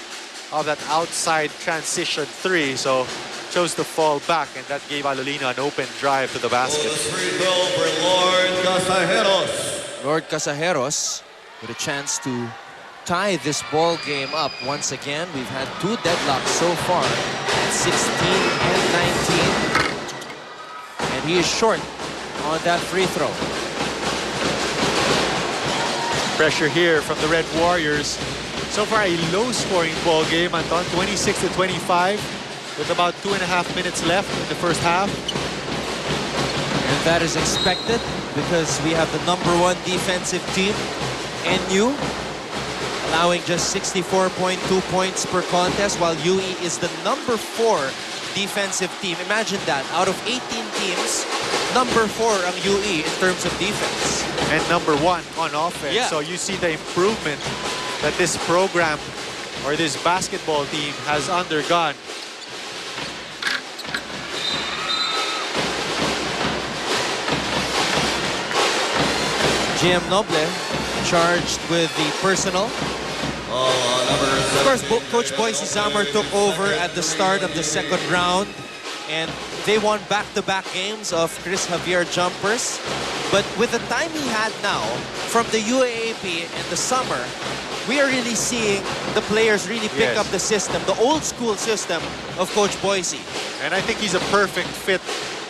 of that outside transition three, so chose to fall back, and that gave Alolino an open drive to the basket. Free throw for Lord Casajeros. Lord Casajeros with a chance to tie this ball game up once again. We've had 2 deadlocks so far at 16 and 19. And he is short on that free throw. Pressure here from the Red Warriors. So far a low-scoring ball game, Anton, 26-25, with about 2.5 minutes left in the first half. And that is expected because we have the #1 defensive team, NU, allowing just 64.2 points per contest, while UE is the #4 defensive team. Imagine that, out of 18 teams, #4 ang UE in terms of defense. And #1 on offense. Yeah. So you see the improvement that this program or this basketball team has undergone. GM Noble charged with the personal. Of course, Coach Boise Zamor took over at the start of the second round, and they won back-to-back games of Chris Javier jumpers. But with the time he had now from the UAAP in the summer, we are really seeing the players really pick up the system, the old school system of Coach Boise. And I think he's a perfect fit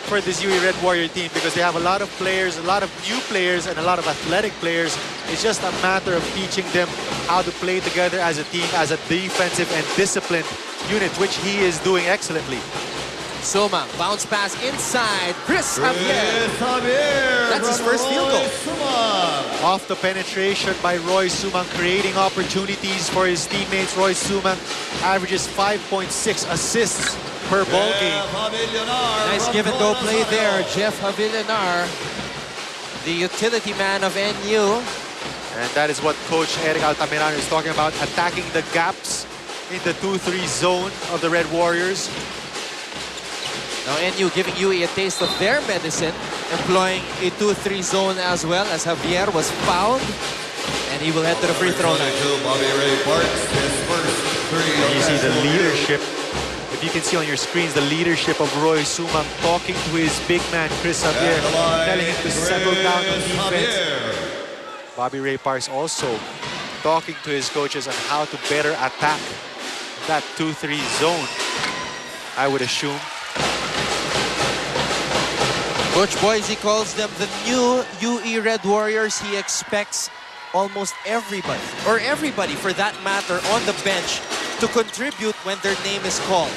for this UE Red Warrior team because they have a lot of players, a lot of new players, and a lot of athletic players. It's just a matter of teaching them how to play together as a team, as a defensive and disciplined unit, which he is doing excellently. Suma, bounce pass inside, Chris Javier. That's his first field goal. Off the penetration by Roy Sumang, creating opportunities for his teammates. Roy Sumang averages 5.6 assists per ball game. Nice give and go play there. Jeff Havillanar, the utility man of NU. And that is what Coach Eric Altamirano is talking about, attacking the gaps in the 2-3 zone of the Red Warriors. Now NU giving UE a taste of their medicine, employing a 2-3 zone as well, as Javier was fouled. And he will head to the free throw line. And you see the leadership. If you can see on your screens, the leadership of Roy Sumang talking to his big man, Chris Javier, telling him to settle down on defense. Bobby Ray Parks also talking to his coaches on how to better attack that 2-3 zone, I would assume. Coach Boise calls them the new UE Red Warriors. He expects almost everybody, or everybody for that matter, on the bench to contribute when their name is called.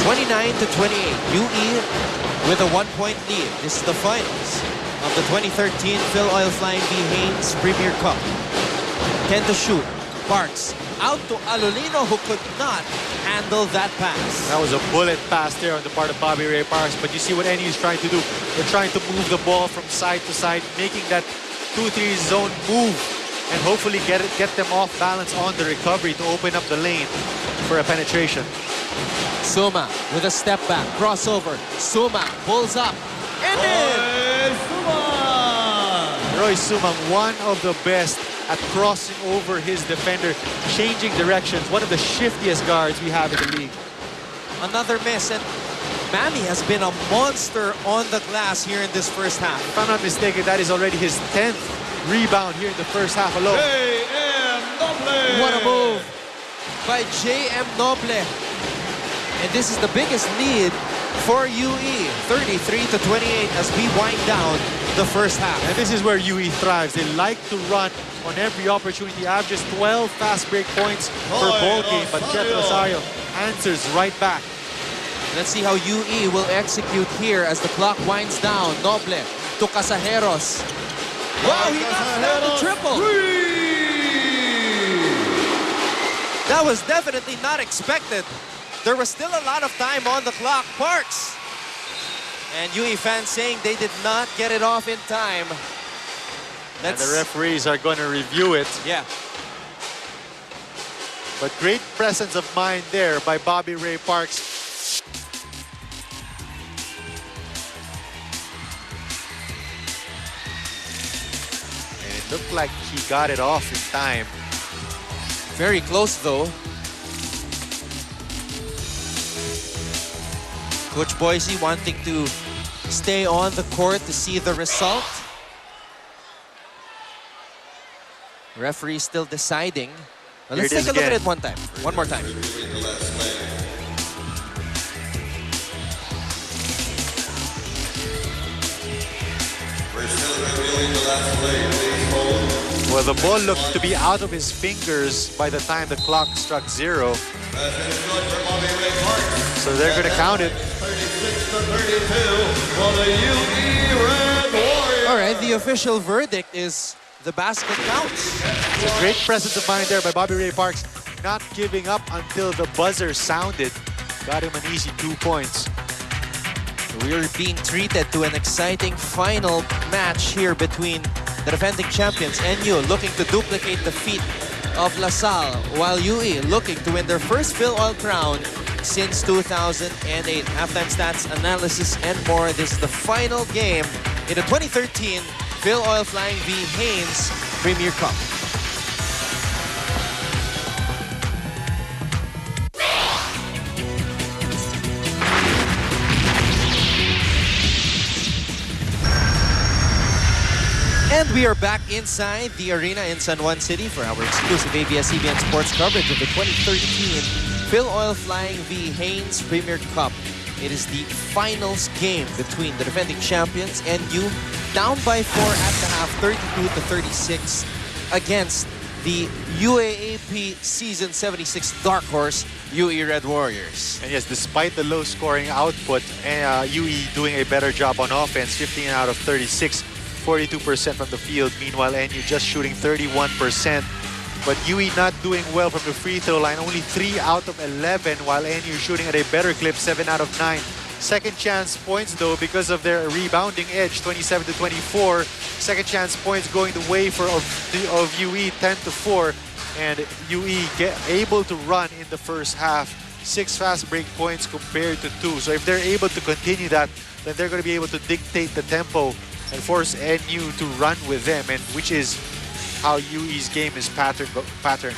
(29-28). UE with a 1-point lead. This is the finals of the 2013 FilOil Flying V Haynes Premier Cup. 10 to shoot. Parks out to Alolino, who could not handle that pass. That was a bullet pass there on the part of Bobby Ray Parks, but you see what NU is trying to do. They're trying to move the ball from side to side, making that 2-3 zone move and hopefully get them off balance on the recovery to open up the lane for a penetration. Suma with a step back, crossover. Suma pulls up and in! Roy Sumang, one of the best at crossing over his defender, changing directions. One of the shiftiest guards we have in the league. Another miss, and Manny has been a monster on the glass here in this first half. If I'm not mistaken, that is already his 10th rebound here in the first half alone. What a move by JM Noble. And this is the biggest lead for UE, 33-28 as we wind down the first half. And this is where UE thrives. They like to run on every opportunity. Averages 12 fast break points per ball game, but Jet Rosario answers right back. Let's see how UE will execute here as the clock winds down. Noble to Casajeros. Wow, he knocks down the triple. That was definitely not expected. There was still a lot of time on the clock. Parks. And UE fans saying they did not get it off in time. And the referees are going to review it. Yeah. But great presence of mind there by Bobby Ray Parks. Looked like he got it off in time. Very close though. Coach Boise wanting to stay on the court to see the result. Referee still deciding. Well, let's take a look at it one more time. Well, the ball looked to be out of his fingers by the time the clock struck 0. So they're going to count it. All right, the official verdict is the basket counts. It's a great presence of mind there by Bobby Ray Parks, not giving up until the buzzer sounded. Got him an easy 2 points. We're being treated to an exciting final match here between the defending champions, NU looking to duplicate the feat of LaSalle, while UE looking to win their first FilOil crown since 2008. Halftime stats, analysis, and more. This is the final game in the 2013 FilOil Flying V Haynes Premier Cup. And we are back inside the arena in San Juan City for our exclusive ABS-CBN sports coverage of the 2013 FilOil Flying V Haynes Premier Cup. It is the finals game between the defending champions NU, down by 4 at the half, 32-36, against the UAAP Season 76 dark horse, UE Red Warriors. And yes, despite the low scoring output, UE doing a better job on offense, 15 out of 36. 42% from the field. Meanwhile, NU just shooting 31%. But UE not doing well from the free throw line. Only 3 out of 11, while NU shooting at a better clip, 7 out of 9. Second chance points, though, because of their rebounding edge, 27-24. Second chance points going the way of UE, 10-4. And UE able to run in the first half. 6 fast break points compared to 2. So if they're able to continue that, then they're going to be able to dictate the tempo and force NU to run with them, and which is how UE's game is patterned.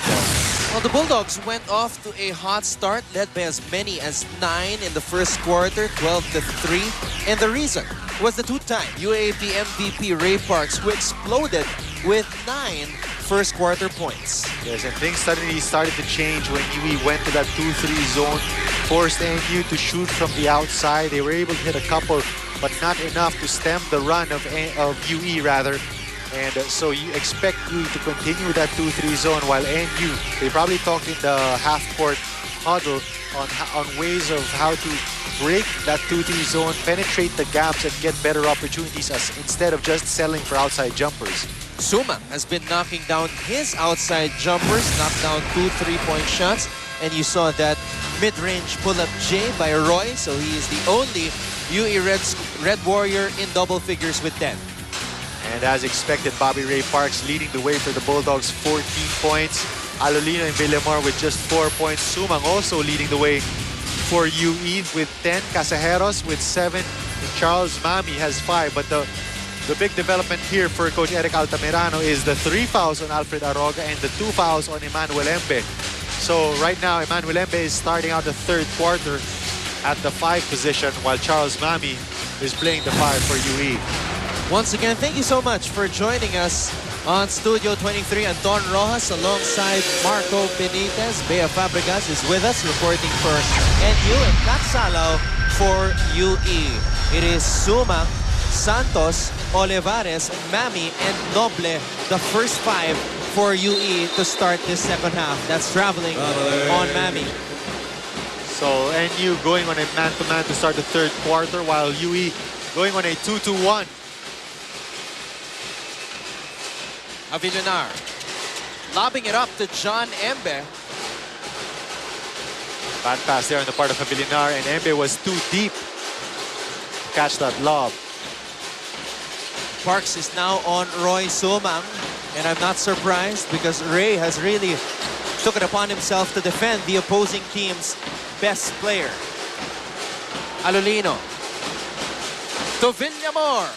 Well, the Bulldogs went off to a hot start, led by as many as 9 in the first quarter, 12-3. And the reason was the two-time UAAP MVP Ray Parks, who exploded with 9 first quarter points. Yes, and things suddenly started to change when UE went to that 2-3 zone, forced NU to shoot from the outside. They were able to hit a couple, but not enough to stem the run of UE rather. And so you expect UE to continue with that 2-3 zone, while NU, they probably talked in the half-court huddle on ways of how to break that 2-3 zone, penetrate the gaps, and get better opportunities instead of just settling for outside jumpers. Suma has been knocking down his outside jumpers, knocked down 2 3-point shots, and you saw that mid-range pull-up J by Roy, so he is the only UE Red Warrior in double figures with 10. And as expected, Bobby Ray Parks leading the way for the Bulldogs, 14 points. Alolino and Villamor with just 4 points. Sumang also leading the way for UE with 10. Casajeros with 7. And Charles Mami has 5. But the big development here for Coach Eric Altamirano is the 3 fouls on Alfred Aroga and the 2 fouls on Emmanuel Embe. So right now, Emmanuel Embe is starting out the third quarter at the 5 position, while Charles Mami is playing the 5 for UE. Once again, thank you so much for joining us on Studio 23. Anton Rojas alongside Marco Benitez. Bea Fabregas is with us reporting for NU, and Kat Salao for UE. It is Suma, Santos, Olivares, Mami, and Noble, the first 5 for UE to start this second half. That's traveling on Mami. So NU going on a man-to-man to start the third quarter, while UE going on a 2-2-1. Avilanar lobbing it up to John Embe. Bad pass there on the part of Avilanar, and Embe was too deep to catch that lob. Parks is now on Roy Sumang, and I'm not surprised because Ray has really took it upon himself to defend the opposing team's best player. Alolino to Villamor.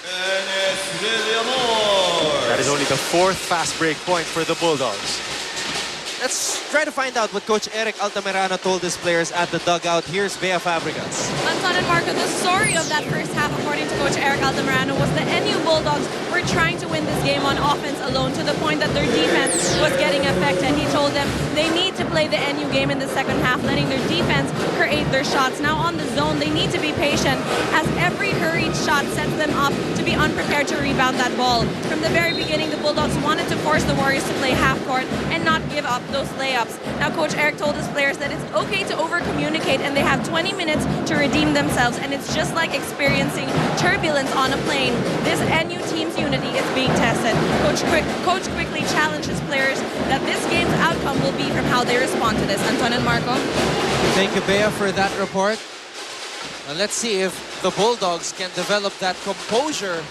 That is only the 4th fast break point for the Bulldogs. Let's try to find out what Coach Eric Altamirano told his players at the dugout. Here's Bea Fabregas. Anton and Marco, the story of that first half, according to Coach Eric Altamirano, was the NU Bulldogs were trying to win this game on offense alone to the point that their defense was getting affected. He told them they need to play the NU game in the second half, letting their defense create their shots. Now on the zone, they need to be patient as every hurried shot sets them up to be unprepared to rebound that ball. From the very beginning, the Bulldogs wanted to force the Warriors to play half court and not give up those layups. Now Coach Eric told his players that it's okay to over-communicate and they have 20 minutes to redeem themselves, and it's just like experiencing turbulence on a plane. This NU team's unity is being tested. Coach quickly challenged his players that this game's outcome will be from how they respond to this. Anton and Marco. Thank you, Bea, for that report. And let's see if the Bulldogs can develop that composure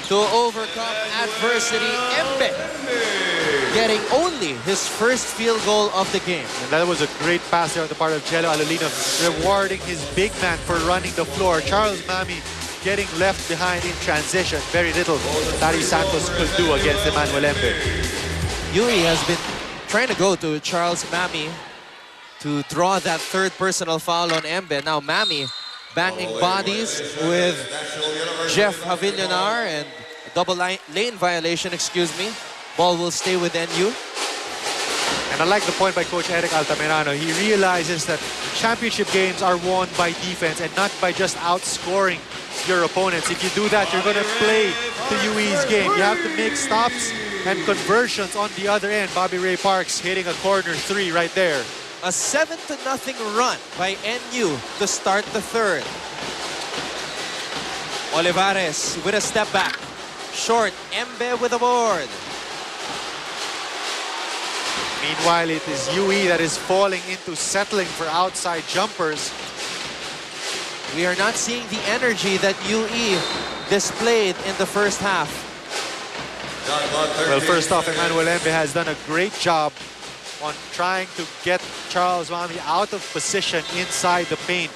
to overcome adversity. Embe getting only his first field goal of the game. And that was a great pass there on the part of Jello Alolino, rewarding his big man for running the floor. Charles Mami getting left behind in transition. Very little Tari Santos could do against Emmanuel Embe. Yui has been trying to go to Charles Mami to draw that third personal foul on Embe. Now Mami banging bodies with Jeff Havillonar, and a double lane violation, excuse me. Ball will stay with NU. And I like the point by Coach Eric Altamirano. He realizes that championship games are won by defense and not by just outscoring your opponents. If you do that, you're going to play the UE's game. You have to make stops and conversions on the other end. Bobby Ray Parks hitting a corner 3 right there. A 7-0 run by NU to start the third. Olivares with a step back. Short, Embe with a board. Meanwhile, it is UE that is falling into settling for outside jumpers. We are not seeing the energy that UE displayed in the first half. Well, first off, Emmanuel Embe has done a great job on trying to get Charles Mami out of position inside the paint.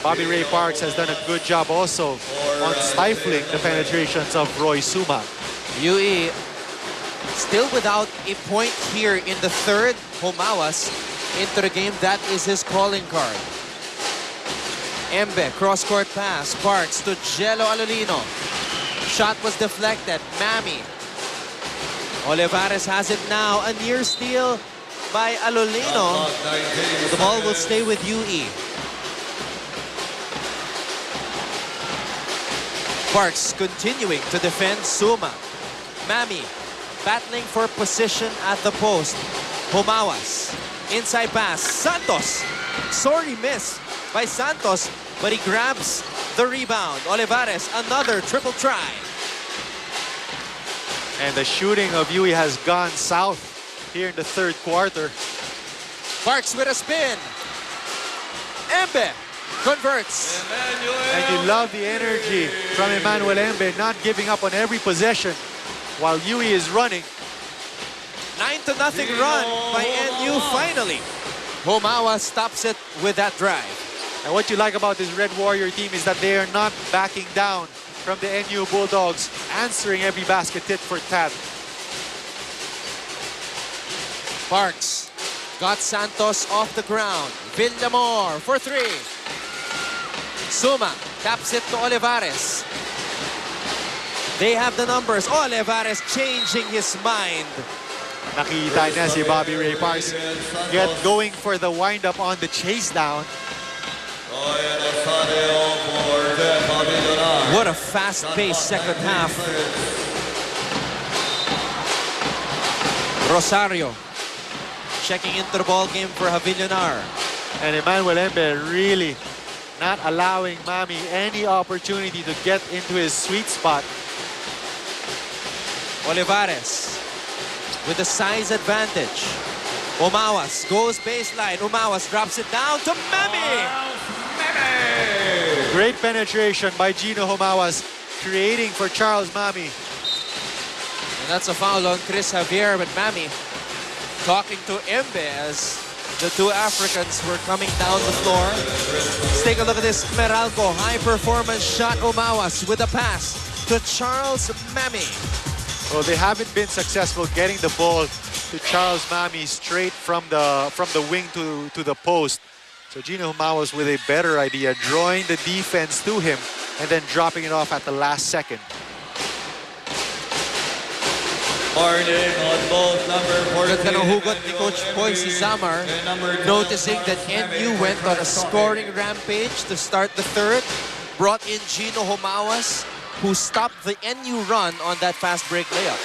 Bobby Ray Parks has done a good job also on stifling the penetrations of Roy Suma. UE still without a point here in the third. Homawas into the game. That is his calling card. Embe, cross-court pass. Parks to Jello Alolino. Shot was deflected. Mami. Olivares has it now. A near steal by Alolino. The ball will stay with UE. Parks continuing to defend Suma. Mami battling for position at the post. Homawas. Inside pass. Santos. Sorry miss by Santos, but he grabs the rebound. Olivares, another triple try. And the shooting of UE has gone south here in the third quarter. Parks with a spin. Embe converts. And you love the energy from Emmanuel Embe, not giving up on every possession while UE is running. 9-0 run by NU finally. Homawa stops it with that drive. And what you like about this Red Warrior team is that they are not backing down from the NU Bulldogs, answering every basket hit for tat. Parks got Santos off the ground. Villamor for 3. Suma taps it to Olivares. They have the numbers. Olivares changing his mind. Nakita niya si Bobby Ray Parks get going for the wind-up on the chase down. What a fast-paced second half. Rosario checking into the ball game for Havillonar. And Emmanuel Embe really not allowing Mami any opportunity to get into his sweet spot. Olivares with a size advantage. Umawas goes baseline. Umawas drops it down to Mami. Great penetration by Gino Homawas, creating for Charles Mami. And that's a foul on Chris Javier, but Mami talking to Embe as the two Africans were coming down the floor. Let's take a look at this Meralco high-performance shot. Umawas with a pass to Charles Mami. Well, they haven't been successful getting the ball to Charles Mami straight from the wing to the post. So Gino Umawas with a better idea, drawing the defense to him and then dropping it off at the last second. Martin on both number 14. Ganda ng hugot ni Coach Boise Zamar, noticing that NU went on a scoring rampage to start the third, brought in Gino Umawas, who stopped the NU run on that fast break layup.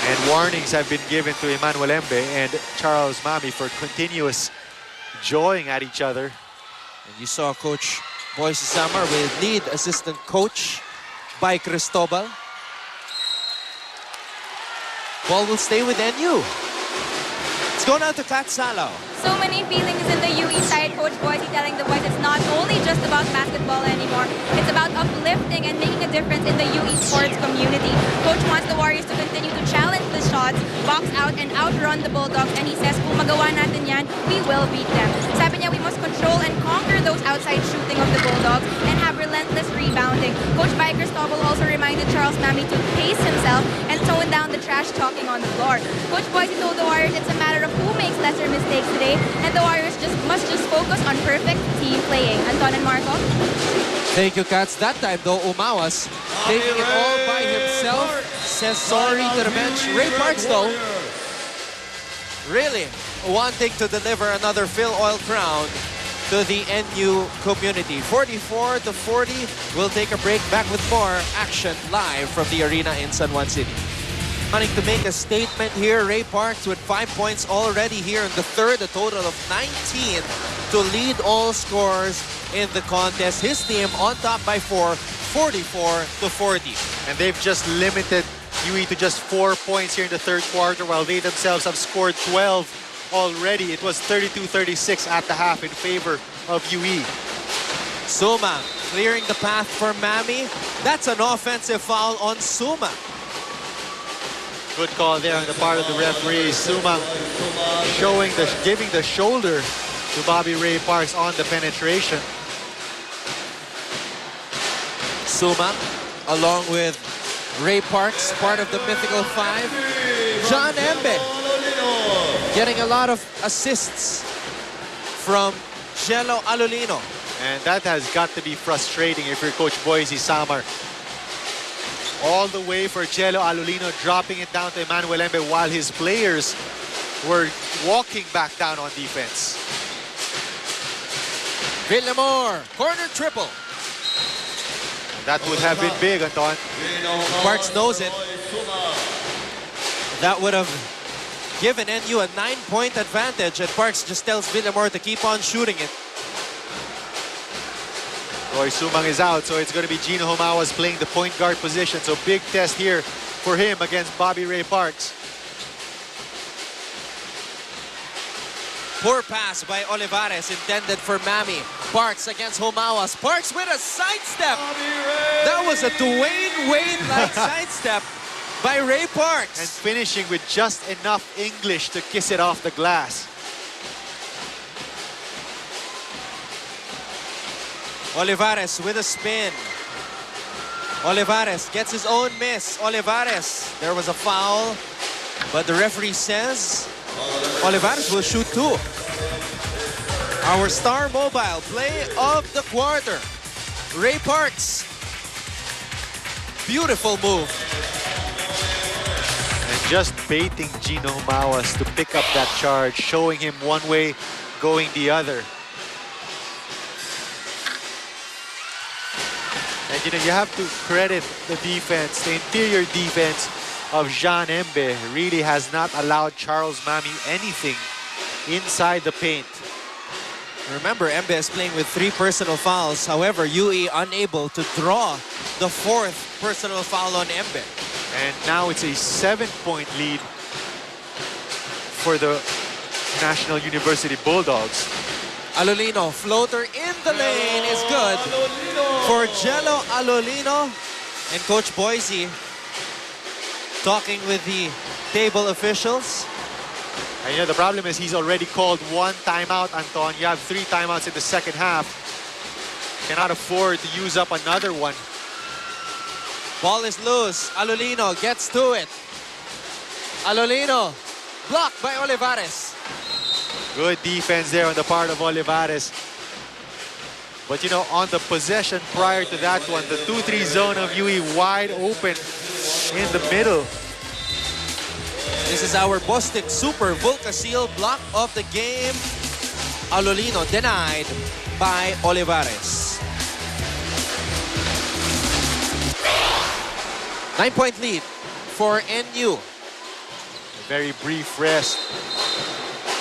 And warnings have been given to Emmanuel Embe and Charles Mami for continuous jawing at each other. And you saw Coach Boise Zamar with lead assistant coach by Cristobal. Ball will stay with NU. Let's go now to Kat Salaw. So many feelings in the UE side. Coach Boise telling the boys it's not only just about basketball anymore. It's about uplifting and making a difference in the UE sports community. Coach wants the Warriors to continue to challenge the shots, box out and outrun the Bulldogs. And he says, kung magawa natin yan, we will beat them. Sabi niya, we must control and conquer those outside shooting of the Bulldogs and have relentless rebounding. Coach by Cristobal also reminded Charles Mami to pace himself and tone down the trash talking on the floor. Coach Boise told the Warriors it's a matter of who makes lesser mistakes today, and the Warriors must focus on perfect team playing. Anton and Marco. Thank you, Cats. That time, though, Umawas taking it all by himself, says sorry to the bench. Ray Parks, though, really wanting to deliver another FilOil crown to the NU community. 44-40. We'll take a break. Back with more action live from the arena in San Juan City. Wanting to make a statement here, Ray Parks with 5 points already here in the third, a total of 19 to lead all scorers in the contest. His team on top by 4, 44-40. And they've just limited UE to just 4 points here in the third quarter, while they themselves have scored 12 already. It was 32-36 at the half in favor of UE. Suma clearing the path for Mami. That's an offensive foul on Suma. Good call there on the part of the referee. Suma giving the shoulder to Bobby Ray Parks on the penetration. Suma, along with Ray Parks, part of the Mythical Five. John Embe getting a lot of assists from Jello Alolino. And that has got to be frustrating if you're Coach Boise Zamar. All the way for Jello Alolino, dropping it down to Emmanuel Embe while his players were walking back down on defense. Villamor, corner triple. That would have been big, Anton. Parks knows it. That would have given NU a 9-point advantage, and Parks just tells Villamor to keep on shooting it. Roy Sumang is out, so it's going to be Gino Umawas playing the point guard position. So big test here for him against Bobby Ray Parks. Poor pass by Olivares intended for Mami. Parks against Umawas. Parks with a sidestep. That was a Dwayne Wade-like sidestep by Ray Parks. And finishing with just enough English to kiss it off the glass. Olivares with a spin. Olivares gets his own miss. Olivares, there was a foul, but the referee says Olivares will shoot two. Our star mobile play of the quarter, Ray Parks. Beautiful move. And just baiting Gino Umawas to pick up that charge, showing him one way, going the other. And you have to credit the defense, the interior defense of Jean Embe really has not allowed Charles Mami anything inside the paint. Remember, Embe is playing with 3 personal fouls. However, UE unable to draw the 4th personal foul on Embe. And now it's a 7-point lead for the National University Bulldogs. Alolino, floater in the lane is good for Jello Alolino. And Coach Boise talking with the table officials. And you know, the problem is he's already called one timeout, Anton. You have 3 timeouts in the second half. Cannot afford to use up another one. Ball is loose. Alolino gets to it. Alolino blocked by Olivares. Good defense there on the part of Olivares. But you know, on the possession prior to that one, the 2-3 zone of UE wide open in the middle. This is our Bostik Super Volcasil block of the game. Alolino denied by Olivares. 9-point lead for NU. Very brief rest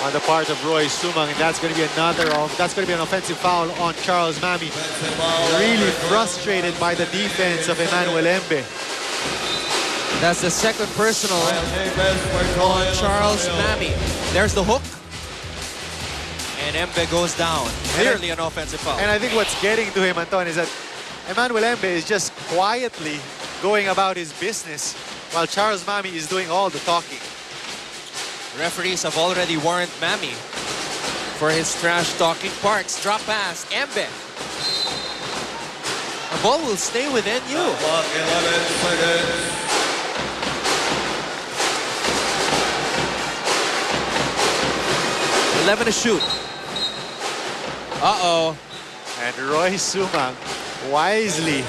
on the part of Roy Sumang, and that's going to be an offensive foul on Charles Mami. Really frustrated by the defense of Emmanuel Embe. That's the second personal on Charles Mami. There's the hook. And Embe goes down. Clearly an offensive foul. And I think what's getting to him, Anton, is that Emmanuel Embe is just quietly going about his business while Charles Mami is doing all the talking. Referees have already warned Mami for his trash talking. Parks, drop pass, Embe. The ball will stay with NU. 11 seconds. 11 to shoot. Uh-oh. And Roy Sumang wisely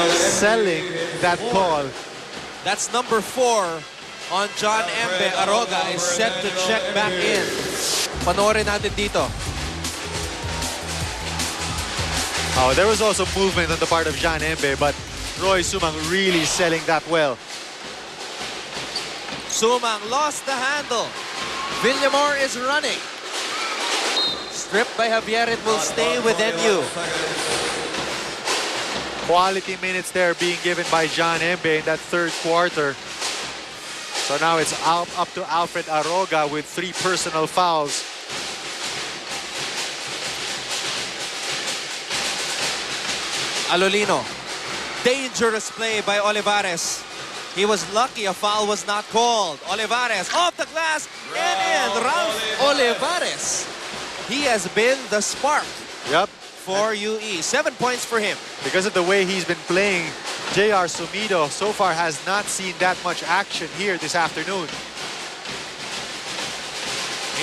selling that call. That's number 4 on John Embe. Aroga is set to check back in. Panoorin natin dito. Oh, there was also movement on the part of John Embe, but Roy Sumang really selling that well. Sumang lost the handle. Villamor is running. Stripped by Javier, it will stay with NU. Quality minutes there being given by John Embe in that third quarter. So now it's up to Alfred Aroga with 3 personal fouls. Alolino. Dangerous play by Olivares. He was lucky a foul was not called. Olivares off the glass and in. Ralph Olivares. He has been the spark for UE. 7 points for him. Because of the way he's been playing, J.R. Sumido so far has not seen that much action here this afternoon.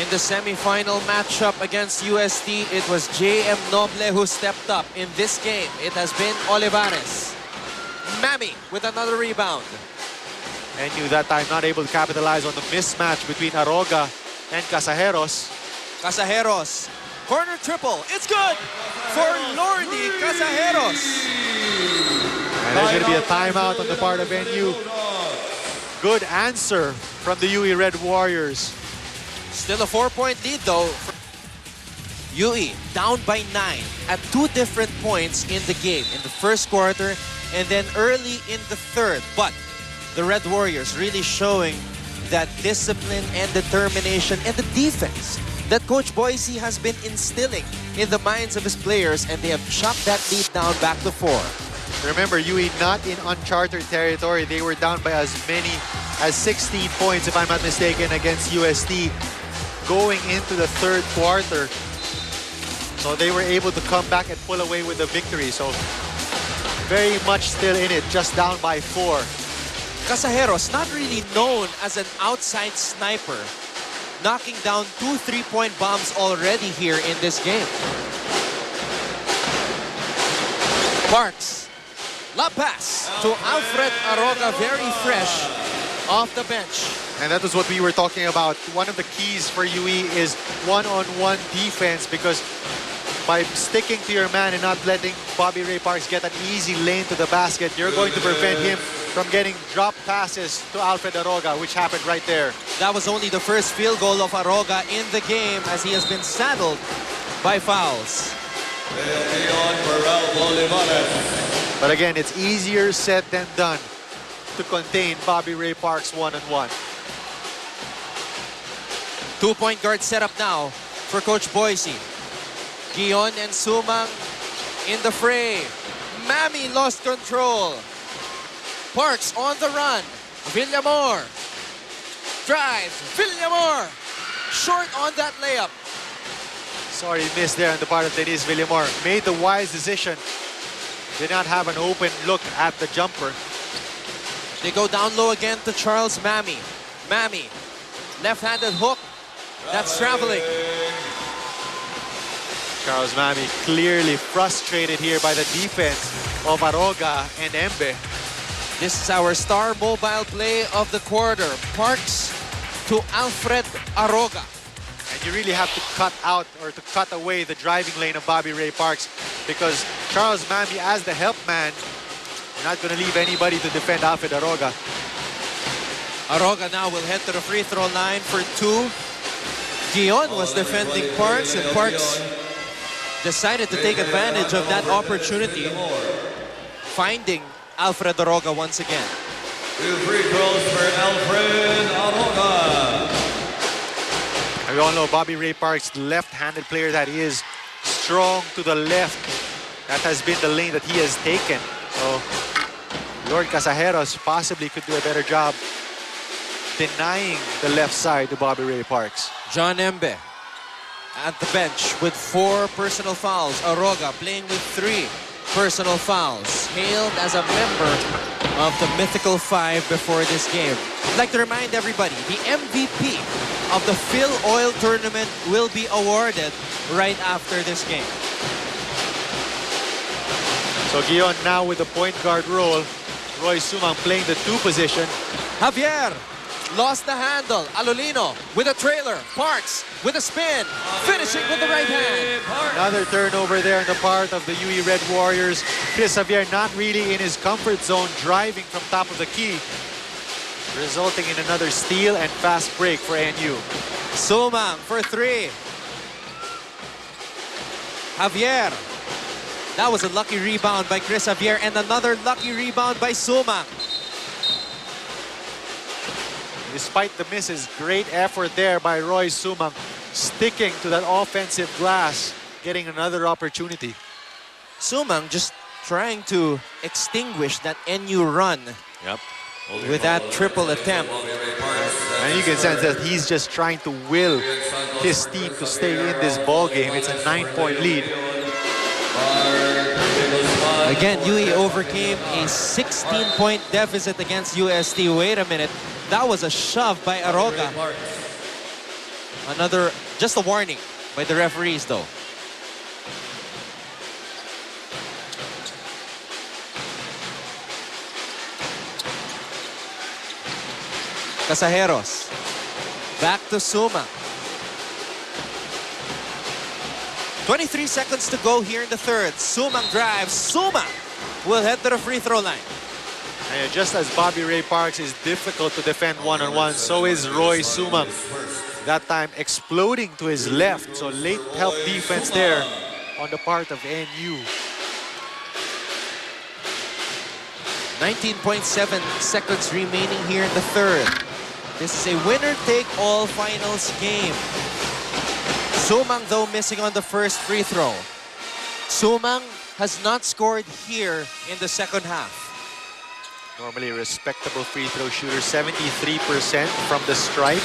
In the semifinal matchup against UST, it was J.M. Noble who stepped up. In this game, it has been Olivares. Mami with another rebound. NU that time not able to capitalize on the mismatch between Aroga and Casajeros. Casajeros, corner triple. It's good for Lordy Casajeros. And there's going to be a timeout on the part of NU. Good answer from the UE Red Warriors. Still a 4-point lead though. UE down by 9 at 2 different points in the game. In the first quarter and then early in the third. But the Red Warriors really showing that discipline and determination and the defense that Coach Boise has been instilling in the minds of his players, and they have chopped that lead down back to 4. Remember, UE not in uncharted territory. They were down by as many as 16 points, if I'm not mistaken, against UST going into the third quarter. So they were able to come back and pull away with the victory. So very much still in it, just down by 4. Casajeros, not really known as an outside sniper, knocking down 2 3-point bombs already here in this game. Parks, lob pass to Alfred Aroga, very fresh off the bench. And that was what we were talking about. One of the keys for UE is one-on-one defense, because by sticking to your man and not letting Bobby Ray Parks get an easy lane to the basket, you're going to prevent him from getting drop passes to Alfred Aroga, which happened right there. That was only the first field goal of Aroga in the game, as he has been saddled by fouls. But again, it's easier said than done to contain Bobby Ray Parks one-on-one. 2-point guard setup now for Coach Boise. Guion and Sumang in the fray. Mami lost control. Parks on the run. Villamor drives. Villamor short on that layup. Sorry, missed there on the part of Denise Villamor. Made the wise decision. Did not have an open look at the jumper. They go down low again to Charles Mammy. Mammy, left-handed hook. That's traveling. Charles Mammy clearly frustrated here by the defense of Aroga and Embe. This is our star mobile play of the quarter. Parks to Alfred Aroga. And you really have to cut out or to cut away the driving lane of Bobby Ray Parks, because Charles Mammy, as the help man, you're not going to leave anybody to defend Alfred Aroga. Aroga now will head to the free throw line for two. Guion was defending Parks, and Parks decided to take advantage of that opportunity, finding Alfred Aroga once again. 2 free throws for Alfred Aroga. We all know Bobby Ray Parks, left-handed player that he is, strong to the left. That has been the lane that he has taken. So Lord Casajeros possibly could do a better job denying the left side to Bobby Ray Parks. John Embe at the bench with 4 personal fouls. Aroga playing with 3 personal fouls. Hailed as a member of the Mythical 5 before this game. I'd like to remind everybody, the MVP of the FilOil tournament will be awarded right after this game. So Guion now with the point guard role. Roy Sumang playing the 2 position. Javier lost the handle. Alolino with a trailer. Parks with a spin. Finishing with the right hand. Another turnover there on the part of the UE Red Warriors. Chris Javier not really in his comfort zone, driving from top of the key, resulting in another steal and fast break for NU. Sumang for 3. Javier. That was a lucky rebound by Chris Javier, and another lucky rebound by Sumang. Despite the misses, great effort there by Roy Sumang, sticking to that offensive glass, getting another opportunity. Sumang just trying to extinguish that NU run. Yep. With that triple attempt. And you can sense that he's just trying to will his team to stay in this ball game. It's a 9-point lead. Again, UE overcame a 16-point deficit against UST. Wait a minute. That was a shove by Aroga. Another, just a warning by the referees though. Casajeros. Back to Sumang. 23 seconds to go here in the third. Sumang drives. Sumang will head to the free throw line. And just as Bobby Ray Parks is difficult to defend one-on-one, so is Roy Sumang. That time exploding to his left. So late help defense there on the part of NU. 19.7 seconds remaining here in the third. This is a winner-take-all finals game. Sumang, though, missing on the first free throw. Sumang has not scored here in the second half. Normally a respectable free throw shooter, 73% from the stripe.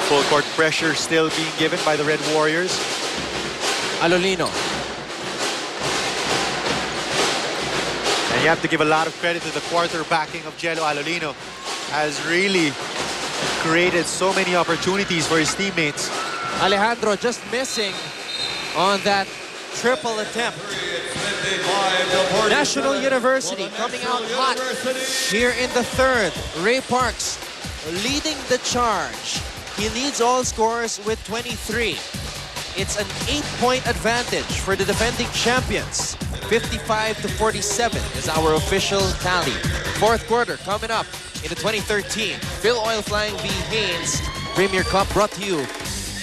Full court pressure still being given by the Red Warriors. Alolino. And you have to give a lot of credit to the quarterbacking of Jello Alolino. Has really created so many opportunities for his teammates. Alejandro just missing on that triple attempt. National University coming out hot here in the third. Ray Parks leading the charge. He leads all scorers with 23. It's an 8-point advantage for the defending champions. 55-47 is our official tally. Fourth quarter coming up in the 2013 FilOil Flying V Haynes Premier Cup, brought to you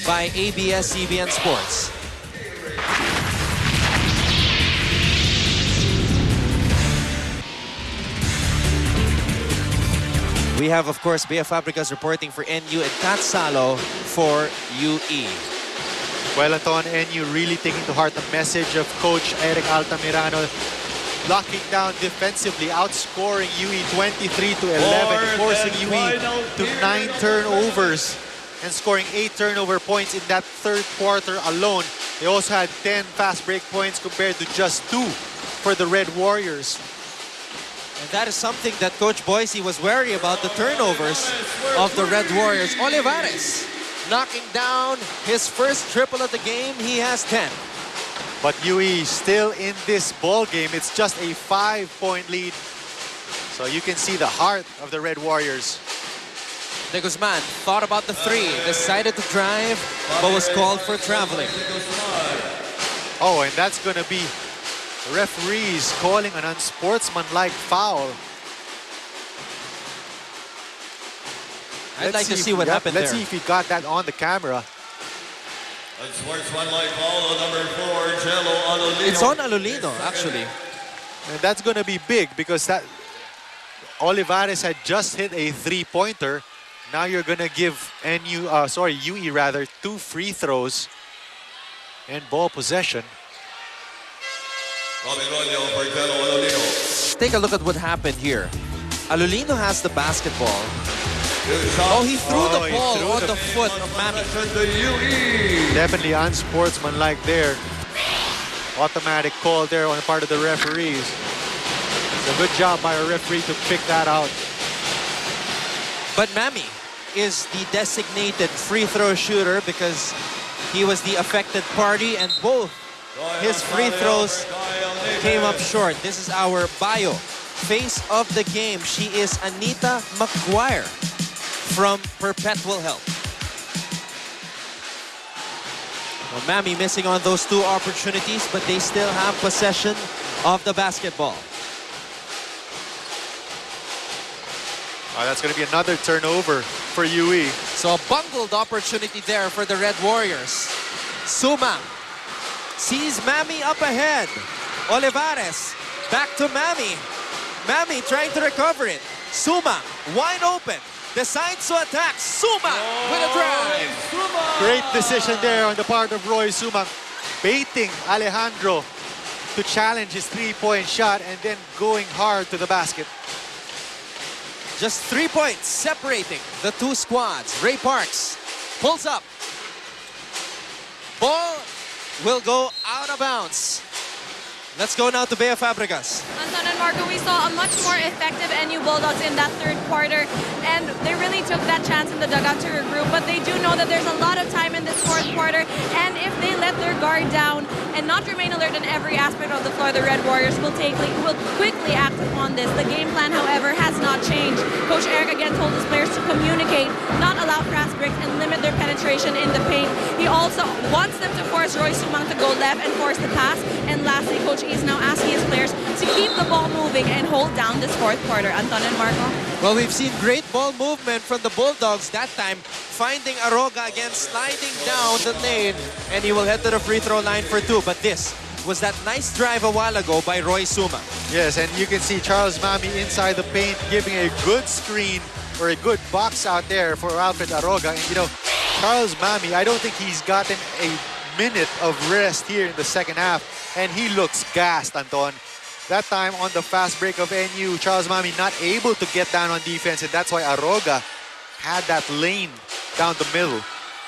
by ABS-CBN Sports. We have, of course, Bea Fabregas reporting for NU and Kat Salo for UE. Well, Anton, NU really taking to heart the message of Coach Eric Altamirano. locking down defensively, outscoring UE 23-11, forcing UE to 9 turnovers and scoring 8 turnover points in that third quarter alone. They also had 10 fast break points compared to just 2 for the Red Warriors. And that is something that Coach Boise was wary about, the turnovers of the Red Warriors. Olivares knocking down his first triple of the game. He has 10. But UE still in this ball game. It's just a 5-point lead. So you can see the heart of the Red Warriors. De Guzman thought about the three, decided to drive, but was called for traveling. Oh, and that's going to be referees calling an unsportsmanlike foul. I'd like to see what happened Let's there. see if he got that on the camera. Unsportsmanlike foul on number 4, Jello Alolino. It's on Alolino, actually. And that's going to be big because that Olivares had just hit a 3-pointer. Now you're going to give UE rather, 2 free throws and ball possession. Take a look at what happened here. Alolino has the basketball. Oh, he threw the ball on the foot of Mami. Definitely unsportsmanlike there. Automatic call there on the part of the referees. It's a good job by a referee to pick that out. But Mami is the designated free throw shooter because he was the affected party and both his free throws came up short. This is our bio face of the game. She is Anita McGuire from Perpetual Health. Well, Mami missing on those 2 opportunities, but they still have possession of the basketball. That's going to be another turnover for UE. So a bungled opportunity there for the Red Warriors. Suma sees Mami up ahead. Olivares back to Mami. Mami trying to recover it. Suma wide open. Decides to attack. Suma with a drive. Great decision there on the part of Roy Suma. Baiting Alejandro to challenge his 3-point shot and then going hard to the basket. Just 3 points separating the 2 squads. Ray Parks pulls up. Ball will go out of bounds. Let's go now to Bea Fabregas. Anton and Marco, we saw a much more effective NU Bulldogs in that third quarter, and they really took that chance in the dugout to regroup, but they do know that there's a lot of time in this fourth quarter, and if they let their guard down and not remain alert in every aspect of the floor, the Red Warriors will quickly act upon this. The game plan, however, has not changed. Coach Eric again told his players to communicate, not allow fast breaks, and limit their penetration in the paint. He also wants them to force Roy Sumang to go left and force the pass, and lastly, Coach is now asking his players to keep the ball moving and hold down this fourth quarter. Anton and Marco? Well, we've seen great ball movement from the Bulldogs that time, finding Aroga again, sliding down the lane, and he will head to the free throw line for 2. But this was that nice drive a while ago by Roy Suma. Yes, and you can see Charles Mami inside the paint giving a good screen or a good box out there for Alfred Aroga. And you know, Charles Mami, I don't think he's gotten a minute of rest here in the second half, and he looks gassed, Anton. That time on the fast break of NU, Charles Mami not able to get down on defense, and that's why Aroga had that lane down the middle.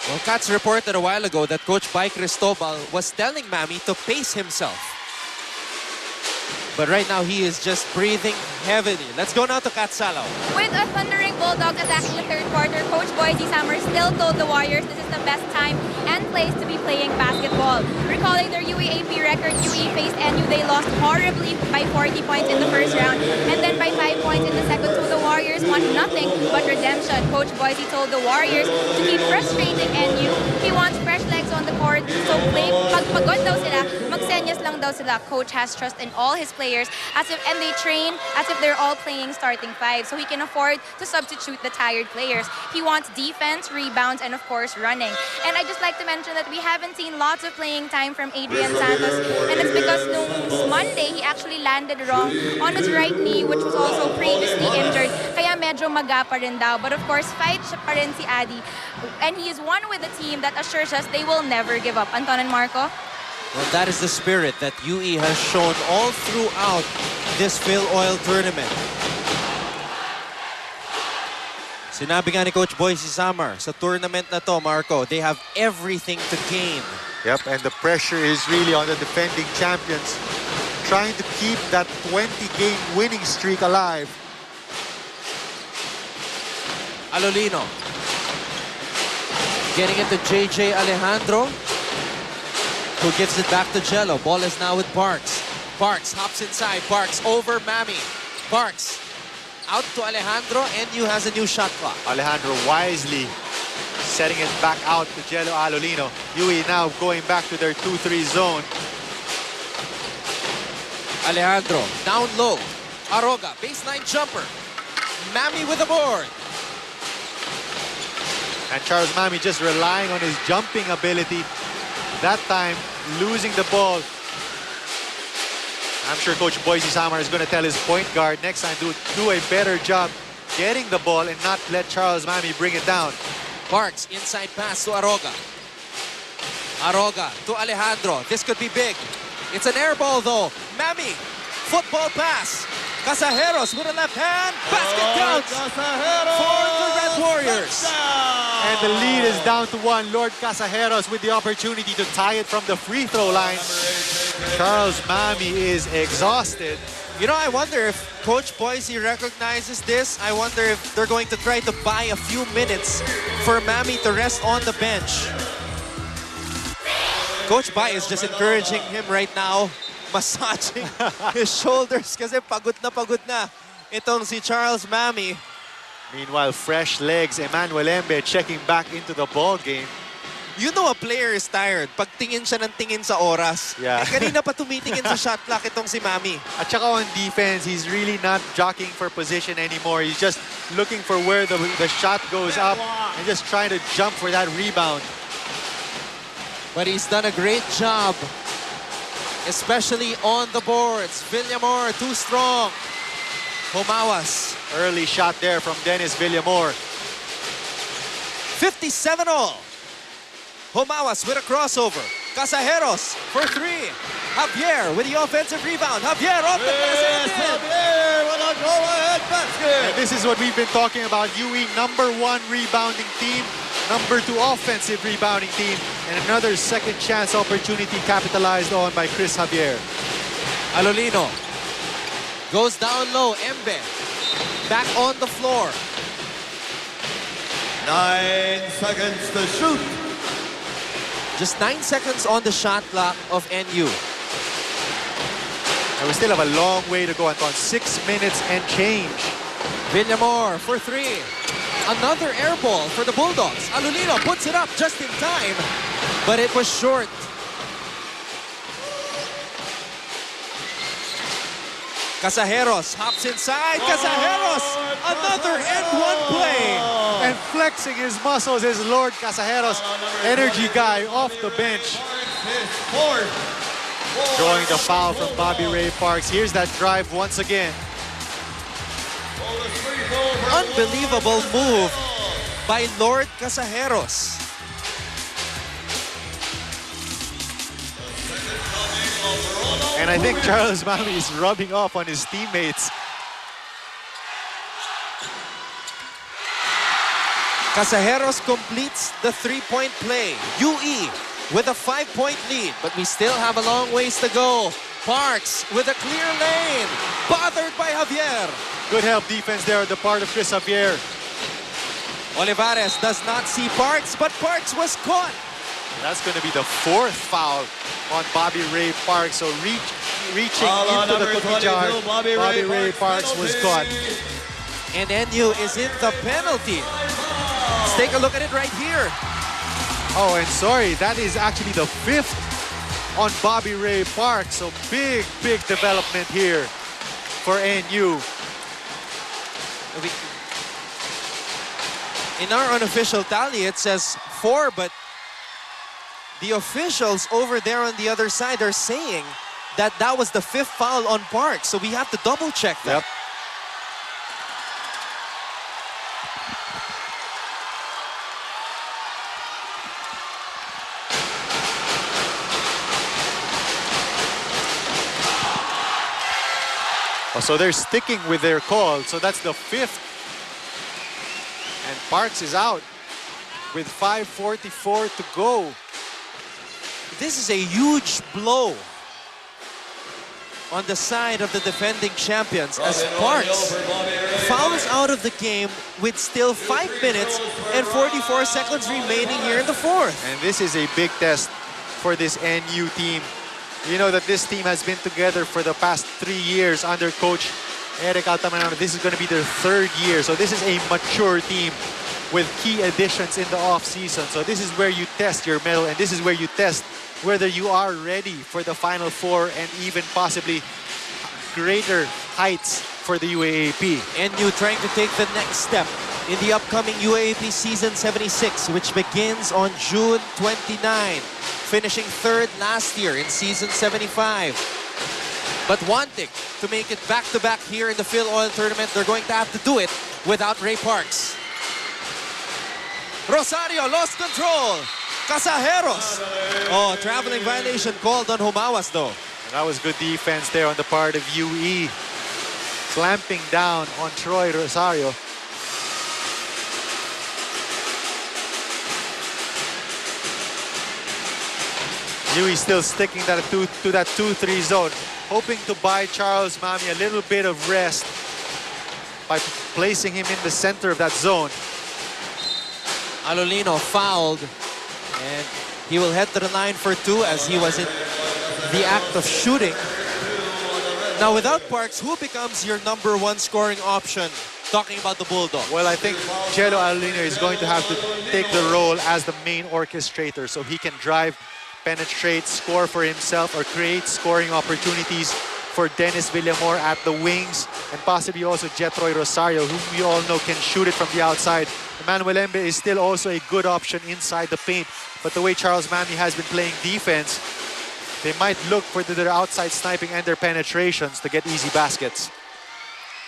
Well, Katz reported a while ago that Coach Bai Cristobal was telling Mami to pace himself. But right now, he is just breathing heavily. Let's go now to Kat Salaw. With a thundering Bulldogs attacking the third quarter, Coach Boise Summers still told the Warriors this is the best time and place to be playing basketball. Recalling their UAAP record, UE faced NU. They lost horribly by 40 points in the first round and then by 5 points in the second. So the Warriors want nothing but redemption. Coach Boise told the Warriors to keep frustrating NU. He wants fresh legs on the court. So pag pagod daw sila, magsenyas lang daw sila. Coach has trust in all his players and they train as if they're all playing starting 5, so he can afford to substitute the tired players. He wants defense, rebounds, and of course running. And I just like to mention that we haven't seen lots of playing time from Adrian Santos, and it's because nung Monday he actually landed wrong on his right knee, which was also previously injured. Kaya medyo maga pa rin daw. But of course, fight siya pa rin si Adi, and he is one with a team that assures us they will never give up. Anton and Marco? Well, that is the spirit that UE has shown all throughout this FilOil tournament. Sinabi nga ni Coach Boise Samar, sa tournament na to, Marco, they have everything to gain. Yep, and the pressure is really on the defending champions, trying to keep that 20-game winning streak alive. Alolino. Getting it to JJ Alejandro, who gives it back to Jello. Ball is now with Parks. Parks hops inside. Parks over Mami. Parks out to Alejandro. NU has a new shot clock. Alejandro wisely setting it back out to Jello Alolino. UE now going back to their 2-3 zone. Alejandro down low. Aroga, baseline jumper. Mami with the board. And Charles Mami just relying on his jumping ability. That time, losing the ball. I'm sure Coach Boise Samar is going to tell his point guard next time do a better job getting the ball and not let Charles Mami bring it down. Parks, inside pass to Aroga. Aroga to Alejandro. This could be big. It's an air ball though. Mami, football pass. Casajeros with a left hand. Basket counts for the Red Warriors. And the lead is down to 1. Lord Casajeros with the opportunity to tie it from the free throw line. Charles Mami is exhausted. You know, I wonder if Coach Boise recognizes this. I wonder if they're going to try to buy a few minutes for Mami to rest on the bench. Coach Bai is just encouraging him right now, massaging his shoulders kasi pagod na itong si Charles Mami. Meanwhile, fresh legs, Emmanuel Embe checking back into the ball game. You know a player is tired pag tingin siya ng tingin sa oras. Yeah. Eh, kanina pa tumitingin sa shot clock itong si Mami. At saka on defense, he's really not jockeying for position anymore. He's just looking for where the shot goes up and just trying to jump for that rebound. But he's done a great job, especially on the boards. Villamor too strong. Humawas. Early shot there from Dennis Villamor. 57 all. Humawas with a crossover. Casajeros for 3. Javier with the offensive rebound. Javier off the glass and in. with a go-ahead basket. And this is what we've been talking about. UE #1 rebounding team, #2 offensive rebounding team, and another second chance opportunity capitalized on by Chris Javier. Alolino goes down low. Embe back on the floor. 9 seconds to shoot. Just 9 seconds on the shot clock of NU. And we still have a long way to go, Anton. 6 minutes and change. Villamor for 3. Another air ball for the Bulldogs. Alolino puts it up just in time, but it was short. Casajeros hops inside. Casajeros, another N1 play. And flexing his muscles is Lord Casajeros, energy guy off the bench. Drawing the foul from Bobby Ray Parks. Here's that drive once again. Unbelievable move by Lord Casajeros. And I think Charles Mami is rubbing off on his teammates. Casajeros completes the 3-point play. UE with a 5-point lead, but we still have a long ways to go. Parks with a clear lane, bothered by Javier. Good help defense there on the part of Chris Javier. Olivares does not see Parks, but Parks was caught. That's going to be the 4th foul on Bobby Ray Parks. So reaching into the cookie jar, Bobby Ray Parks was caught. And NU is in the penalty. Let's take a look at it right here. Oh, and sorry, that is actually the 5th on Bobby Ray Parks. So big development here for NU. In our unofficial tally, it says 4, but the officials over there on the other side are saying that that was the 5th foul on Parks. So we have to double check that. Yep. Oh, so they're sticking with their call. So that's the 5th. And Parks is out with 5:44 to go. This is a huge blow on the side of the defending champions as Parks fouls out of the game with still 5 minutes and 44 seconds remaining here in the 4th. And this is a big test for this NU team. You know that this team has been together for the past 3 years under Coach Eric Altamirano. This is going to be their 3rd year. So this is a mature team with key additions in the off-season. So this is where you test your mettle, and this is where you test whether you are ready for the Final Four and even possibly greater heights for the UAAP. NU trying to take the next step in the upcoming UAAP Season 76, which begins on June 29, finishing 3rd last year in Season 75. But wanting to make it back-to-back here in the FilOil tournament, they're going to have to do it without Ray Parks. Rosario lost control. Casajeros. Oh, traveling violation called on Humawas though. And that was good defense there on the part of UE. Clamping down on Troy Rosario. UE still sticking to that 2-3 zone. Hoping to buy Charles Mami a little bit of rest by placing him in the center of that zone. Alolino fouled, and he will head to the line for 2 as he was in the act of shooting. Now without Parks, who becomes your #1 scoring option? Talking about the Bulldogs. Well, I think Jello Alolino is going to have to take the role as the main orchestrator so he can drive, penetrate, score for himself, or create scoring opportunities for Dennis Villamor at the wings, and possibly also Jetroy Rosario, whom we all know can shoot it from the outside. Emmanuel Embe is still also a good option inside the paint, but the way Charles Mami has been playing defense, they might look for their outside sniping and their penetrations to get easy baskets.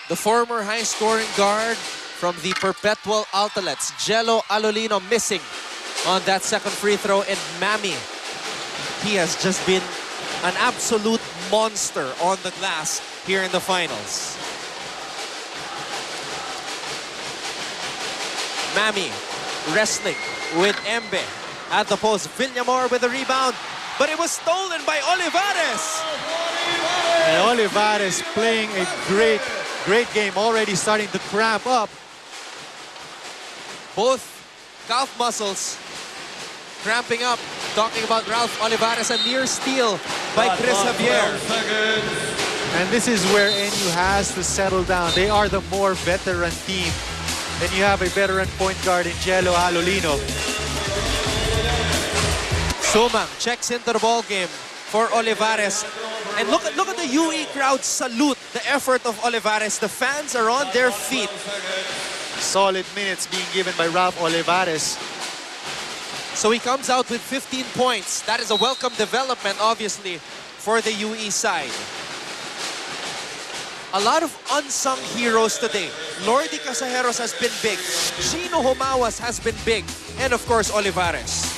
The former high-scoring guard from the Perpetual Altalets, Jello Alolino, missing on that second free throw, and Mami, he has just been an absolute monster on the glass here in the finals. Mami wrestling with Embe at the post. Villamor with the rebound, but it was stolen by Olivares. And Olivares playing a great game, already starting to cramp up. Both calf muscles cramping up. Talking about Ralph Olivares, a near steal by Chris Javier. And this is where NU has to settle down. They are the more veteran team. Then you have a veteran point guard in Jello Alolino. Sumang checks into the ball game for Olivares. And look at the UE crowd salute the effort of Olivares. The fans are on their feet. Solid minutes being given by Ralph Olivares. So he comes out with 15 points. That is a welcome development, obviously, for the UE side. A lot of unsung heroes today. Lordy Casajeros has been big. Gino Humawas has been big. And of course, Olivares.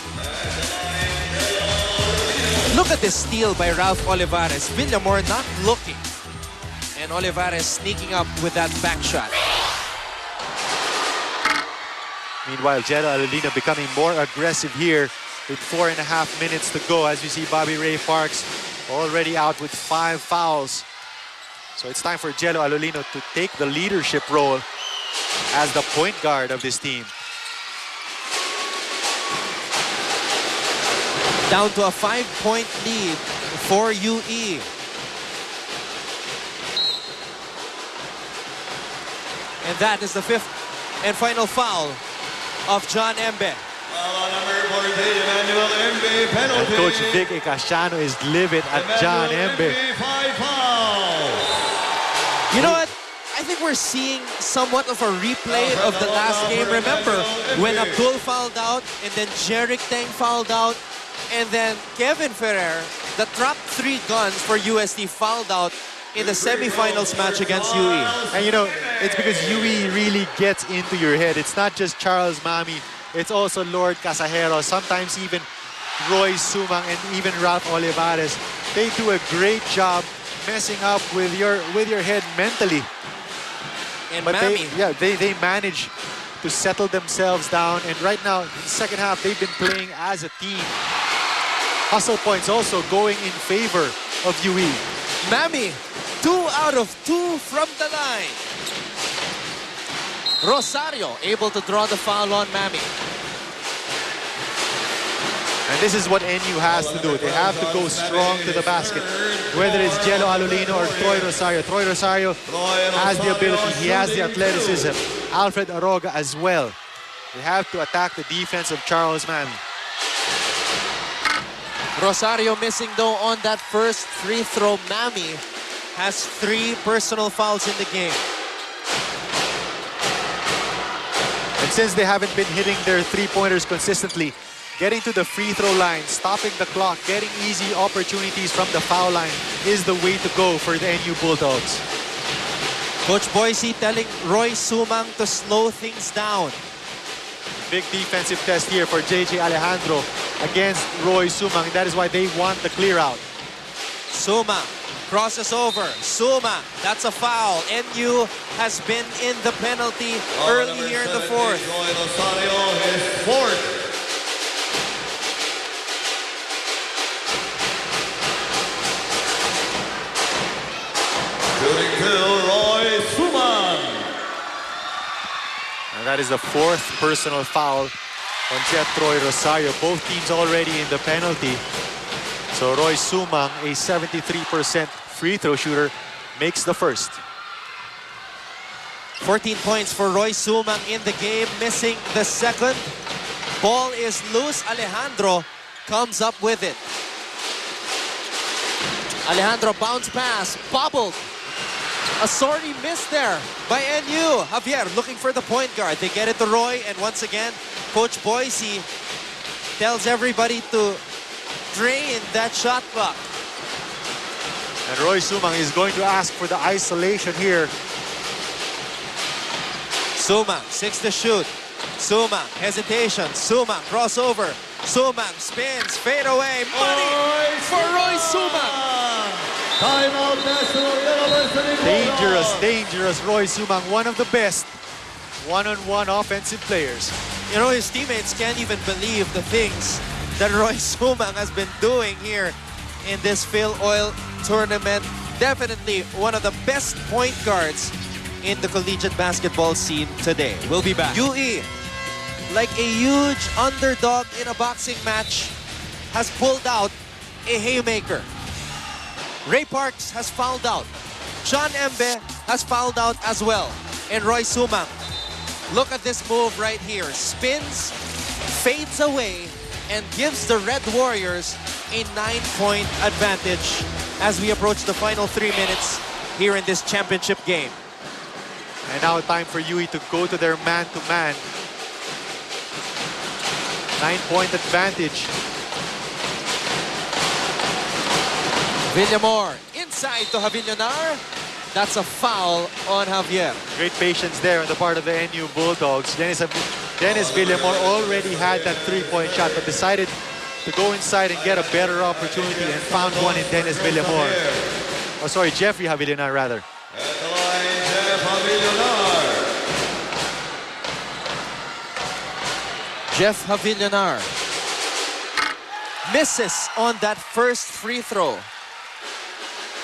Look at this steal by Ralph Olivares. Villamor not looking. And Olivares sneaking up with that back shot. Meanwhile, Jello Alolino becoming more aggressive here with 4.5 minutes to go as we see Bobby Ray Parks already out with 5 fouls. So it's time for Jello Alolino to take the leadership role as the point guard of this team. Down to a 5-point lead for UE. And that is the 5th and final foul of John Embe. And Coach Vic Icasiano is livid at John Embe. You know what? I think we're seeing somewhat of a replay of the last game. Remember when Abdul fouled out and then Jerick Teng fouled out and then Kevin Ferrer, the top 3 guns for UST, fouled out in the semifinals match against UE. And you know, it's because UE really gets into your head. It's not just Charles Mami, it's also Lord Casajeros, sometimes even Roy Sumang and even Ralph Olivares. They do a great job messing up with your head mentally. And But Mammy, they manage to settle themselves down. And right now, in the second half, they've been playing as a team. Hustle points also going in favor of UE. Mammy, 2 out of 2 from the line. Rosario able to draw the foul on Mammy. And this is what NU has to do. They have to go strong to the basket. Whether it's Jello Alolino or Troy Rosario. Troy Rosario has the ability. He has the athleticism. Alfred Aroga as well. They have to attack the defense of Charles Mammy. Rosario missing though on that first free throw. Mammy has 3 personal fouls in the game. And since they haven't been hitting their three-pointers consistently, getting to the free throw line, stopping the clock, getting easy opportunities from the foul line is the way to go for the NU Bulldogs. Coach Boise telling Roy Sumang to slow things down. Big defensive test here for JJ Alejandro against Roy Sumang. That is why they want the clear out. Sumang crosses over. Sumang, that's a foul. NU has been in the penalty early here in the fourth. Rosario is fourth. Shooting two, Roy Sumang. And that is the 4th personal foul on Jet Troy Rosario. Both teams already in the penalty. So Roy Sumang, a 73% free throw shooter, makes the first. 14 points for Roy Sumang in the game, missing the second. Ball is loose. Alejandro comes up with it. Alejandro bounce pass, bobbled. A sorry miss there by NU. Javier looking for the point guard. They get it to Roy, and once again, Coach Boise tells everybody to drain that shot clock. And Roy Sumang is going to ask for the isolation here. Sumang, 6 to shoot. Sumang, hesitation. Sumang, crossover. Sumang spins, fade away. Money for Roy Sumang. Timeout, National University. Dangerous Roy Sumang, one of the best one-on-one offensive players. You know, his teammates can't even believe the things that Roy Sumang has been doing here in this FilOil tournament. Definitely one of the best point guards in the collegiate basketball scene today. We'll be back. UE, like a huge underdog in a boxing match, has pulled out a haymaker. Ray Parks has fouled out. John Embe has fouled out as well. And Roy Sumang, look at this move right here. Spins, fades away, and gives the Red Warriors a 9-point advantage as we approach the final 3 minutes here in this championship game. And now time for UE to go to their man-to-man. 9-point advantage. Villamor inside to Javillonar. That's a foul on Javier. Great patience there on the part of the NU Bulldogs. Dennis Villamor already had that 3-point shot, but decided to go inside and get a better opportunity and found one in Dennis Villamor. Oh, sorry, Jeffrey Javillonar rather. At the line, Jeff Javillonar. Jeff Javillonar misses on that first free throw.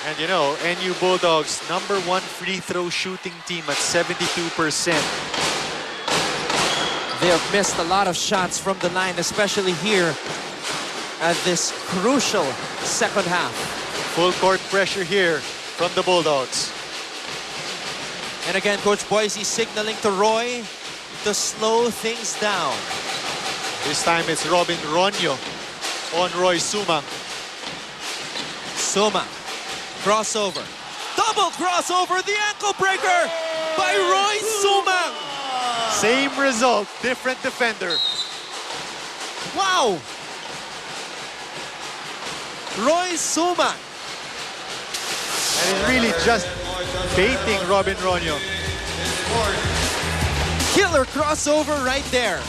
And you know, NU Bulldogs, #1 free throw shooting team at 72%. They have missed a lot of shots from the line, especially here at this crucial second half. Full court pressure here from the Bulldogs. And again, Coach Boise signaling to Roy to slow things down. This time it's Robin Ronyo on Roy Sumang. Sumang, crossover. Double crossover, the ankle breaker by Roy Sumang. Same result, different defender. Wow! Roy Sumang. And it's really just baiting Robin Ronyo. Killer crossover right there.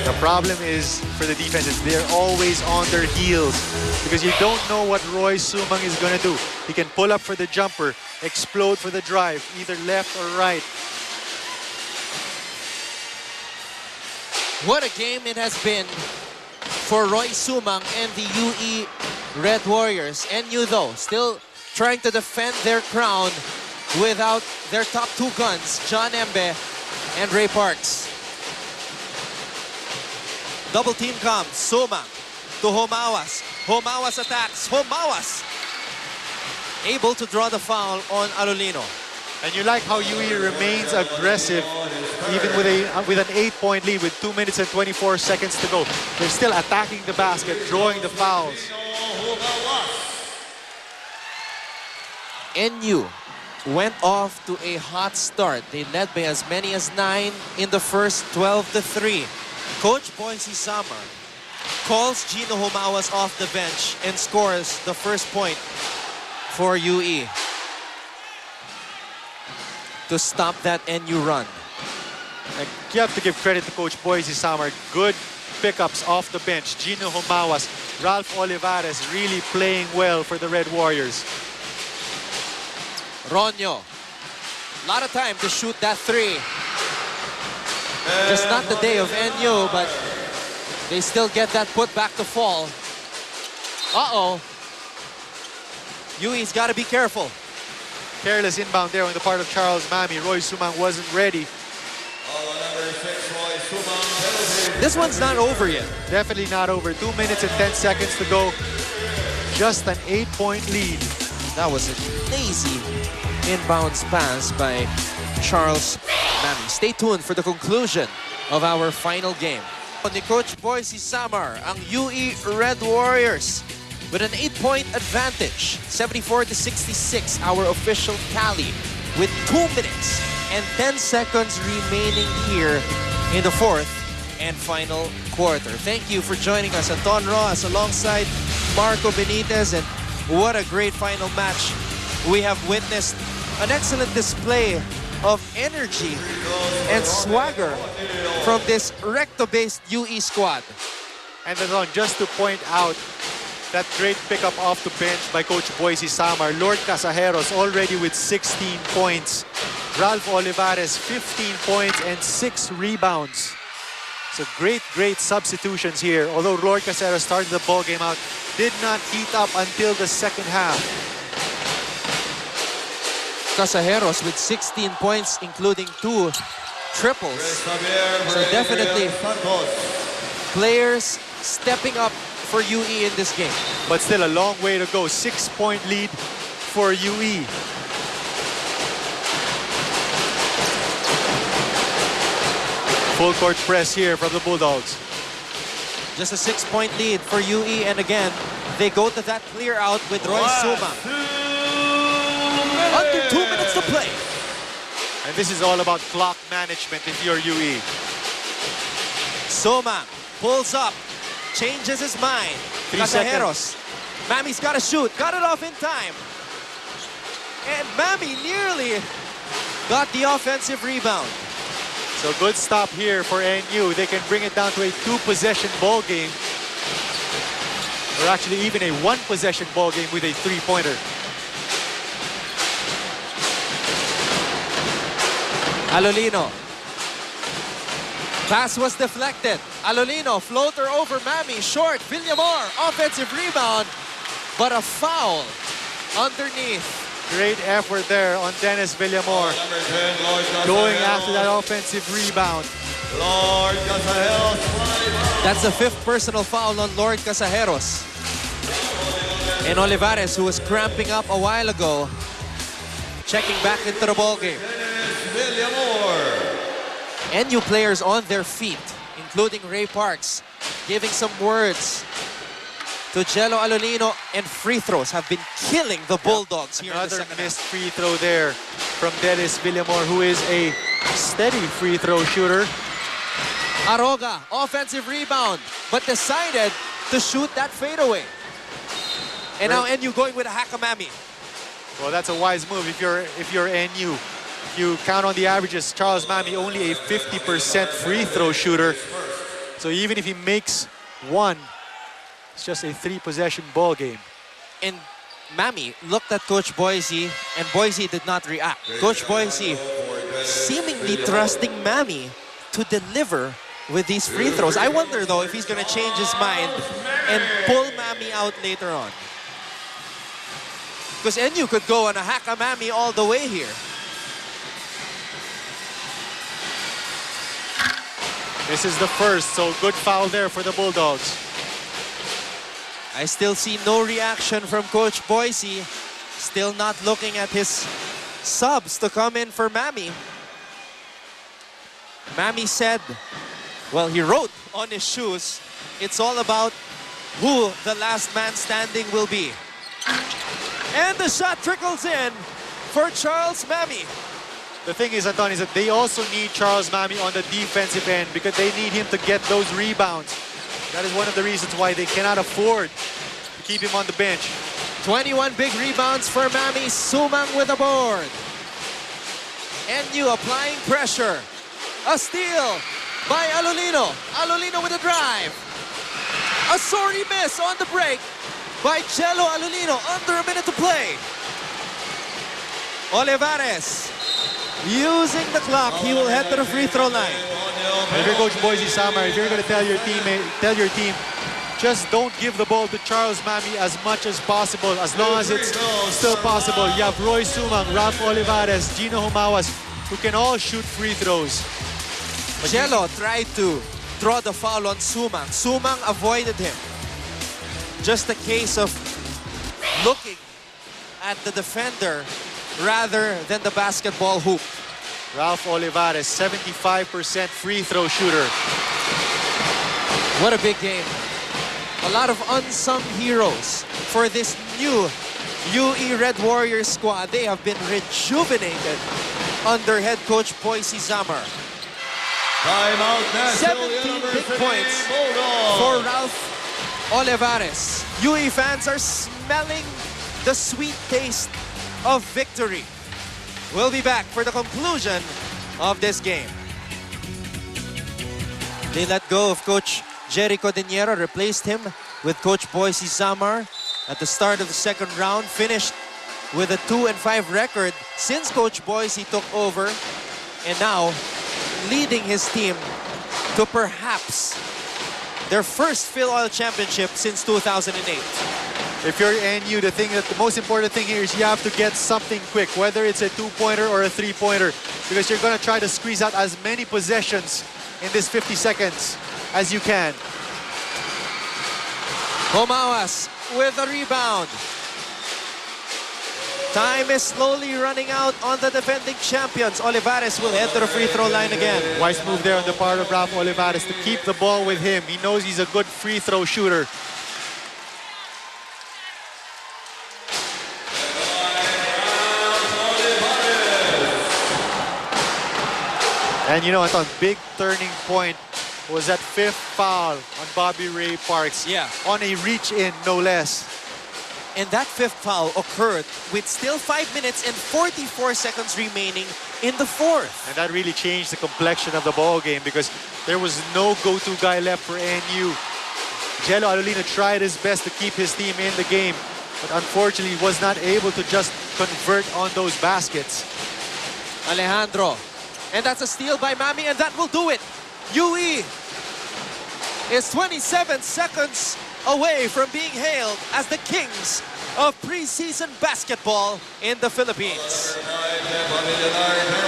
The problem is for the defense is they're always on their heels because you don't know what Roy Sumang is going to do. He can pull up for the jumper, explode for the drive, either left or right. What a game it has been for Roy Sumang and the UE Red Warriors. NU though, still trying to defend their crown without their top two guns, John Embe and Ray Parks. Double team comes, Sumang to Homawas. Homawas attacks, Homawas able to draw the foul on Alolino. And you like how UE remains aggressive even with an 8-point lead with 2 minutes and 24 seconds to go. They're still attacking the basket, drawing the fouls. NU went off to a hot start. They led by as many as 9 in the first, 12-3. Coach Boise Samar calls Gino Homawas off the bench and scores the first point for UE to stop that NU run. And you have to give credit to Coach Boise Samar. Good pickups off the bench. Gino Homawas, Ralph Olivares really playing well for the Red Warriors. Ronyo, a lot of time to shoot that three. Just not the day of NU, but they still get that put back to fall. Uh-oh. UE's got to be careful. Careless inbound there on the part of Charles Mami. Roy Sumang wasn't ready. This one's not over yet. Definitely not over. 2 minutes and 10 seconds to go. Just an 8-point lead. That was a lazy inbounds pass by Charles Mami. Stay tuned for the conclusion of our final game. The Coach Boise Samar, ang UE Red Warriors with an 8-point advantage, 74-66, our official tally, with 2 minutes and 10 seconds remaining here in the fourth and final quarter. Thank you for joining us. Anton Roas alongside Marco Benitez, and what a great final match. We have witnessed an excellent display of energy and swagger from this recto-based UE squad. And then just to point out that great pickup off the bench by Coach Boise Samar. Lord Casajeros already with 16 points. Ralph Olivares 15 points and 6 rebounds. So great substitutions here. Although Lord Casajeros started the ball game out, did not heat up until the second half. Casajeros with 16 points, including 2 triples. So definitely players stepping up for UE in this game. But still a long way to go. 6-point lead for UE. Full court press here from the Bulldogs. Just a 6-point lead for UE, and again, they go to that clear out with Roy Sumang. Under 2 minutes to play. And this is all about clock management if you're UE. Sumang pulls up, changes his mind. 3 Casajeros. Mami's got to shoot, got it off in time. And Mami nearly got the offensive rebound. So good stop here for NU. They can bring it down to a 2-possession ball game. Or actually even a 1-possession ball game with a 3-pointer. Alolino. Pass was deflected. Alolino, floater over Mami, short. Villamor, offensive rebound, but a foul underneath. Great effort there on Dennis Villamor. Going after that offensive rebound. Lord Casajeros. That's the 5th personal foul on Lord Casajeros. And Olivares, who was cramping up a while ago, checking back into the ball game. NU players on their feet, including Ray Parks, giving some words to Jello Alolino, and free throws have been killing the Bulldogs here in the second half. Another missed free throw there from Dennis Villamor, who is a steady free throw shooter. Aroga, offensive rebound, but decided to shoot that fadeaway. And now NU going with a Hakamami. Well, that's a wise move if you're NU. If you count on the averages, Charles Mami only a 50% free throw shooter. So even if he makes one, it's just a 3-possession ball game. And Mami looked at Coach Boise, and Boise did not react. Coach Boise seemingly trusting Mami to deliver with these free throws. I wonder, though, if he's going to change his mind and pull Mami out later on. Because NU could go on a hack-a-Mami all the way here. This is the first, so good foul there for the Bulldogs. I still see no reaction from Coach Boise. Still not looking at his subs to come in for Mami. Mami said, well, he wrote on his shoes, it's all about who the last man standing will be. And the shot trickles in for Charles Mami. The thing is, Anton, is that they also need Charles Mami on the defensive end because they need him to get those rebounds. That is one of the reasons why they cannot afford to keep him on the bench. 21 big rebounds for Mami. Sumang with a board. NU applying pressure. A steal by Alolino. Alolino with a drive. A sorry miss on the break by Jello Alolino. Under a minute to play. Olivares using the clock. He will head to the free throw line. If you're Coach Boise Samar, if you're going to tell your team, just don't give the ball to Charles Mami as much as possible, as long as it's still possible. You have Roy Sumang, Ralph Olivares, Gino Humawas, who can all shoot free throws. Jello tried to draw the foul on Sumang. Sumang avoided him. Just a case of looking at the defender rather than the basketball hoop. Ralph Olivares, 75% free throw shooter. What a big game. A lot of unsung heroes for this new UE Red Warriors squad. They have been rejuvenated under head coach Boise Zamar. 17 big points for Ralph Olivares. UE fans are smelling the sweet taste of victory. We'll be back for the conclusion of this game. They let go of Coach Jericho Dinero, replaced him with Coach Boise Zamar at the start of the second round, finished with a 2-5 record since Coach Boise took over, and now leading his team to perhaps their first FilOil championship since 2008. If you're NU, the most important thing here is you have to get something quick, whether it's a 2-pointer or a 3-pointer, because you're going to try to squeeze out as many possessions in this 50 seconds as you can. Humawas with a rebound. Time is slowly running out on the defending champions. Olivares will head to the free throw line again. Wise move there on the part of Ralph Olivares to keep the ball with him. He knows he's a good free throw shooter. And you know, I thought big turning point was that 5th foul on Bobby Ray Parks. Yeah. On a reach-in, no less. And that 5th foul occurred with still 5 minutes and 44 seconds remaining in the 4th. And that really changed the complexion of the ball game because there was no go-to guy left for NU. Jello Alolino tried his best to keep his team in the game, but unfortunately was not able to just convert on those baskets. Alejandro. And that's a steal by Mami, and that will do it. UE is 27 seconds away from being hailed as the kings of preseason basketball in the Philippines.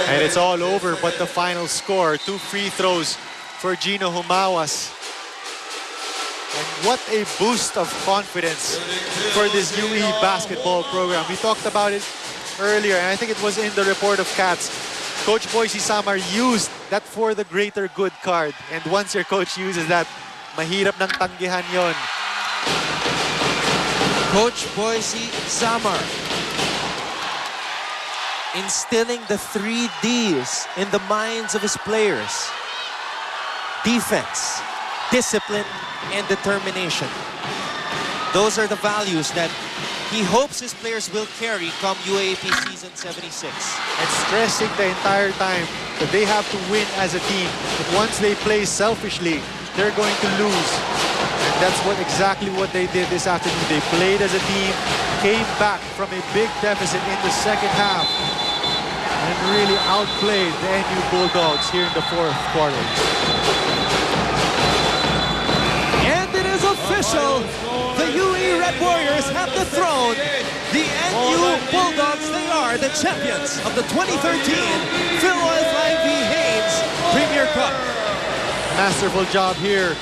And it's all over but the final score. 2 free throws for Gino Humawas. And what a boost of confidence for this UE basketball program. We talked about it earlier, and I think it was in the report of Cats. Coach Boise Samar used that for the greater good card. And once your coach uses that, mahirap nang tanggihan yon. Coach Boise Samar instilling the 3 Ds in the minds of his players. Defense, discipline, and determination. Those are the values that he hopes his players will carry come UAAP season 76. And stressing the entire time that they have to win as a team. But once they play selfishly, they're going to lose. And that's exactly what they did this afternoon. They played as a team, came back from a big deficit in the second half, and really outplayed the NU Bulldogs here in the fourth quarter. And it is official. The UE Red Warriors have dethroned the NU Bulldogs. They are the champions of the 2013 FilOil Flying V Haynes Premier Cup. Masterful job here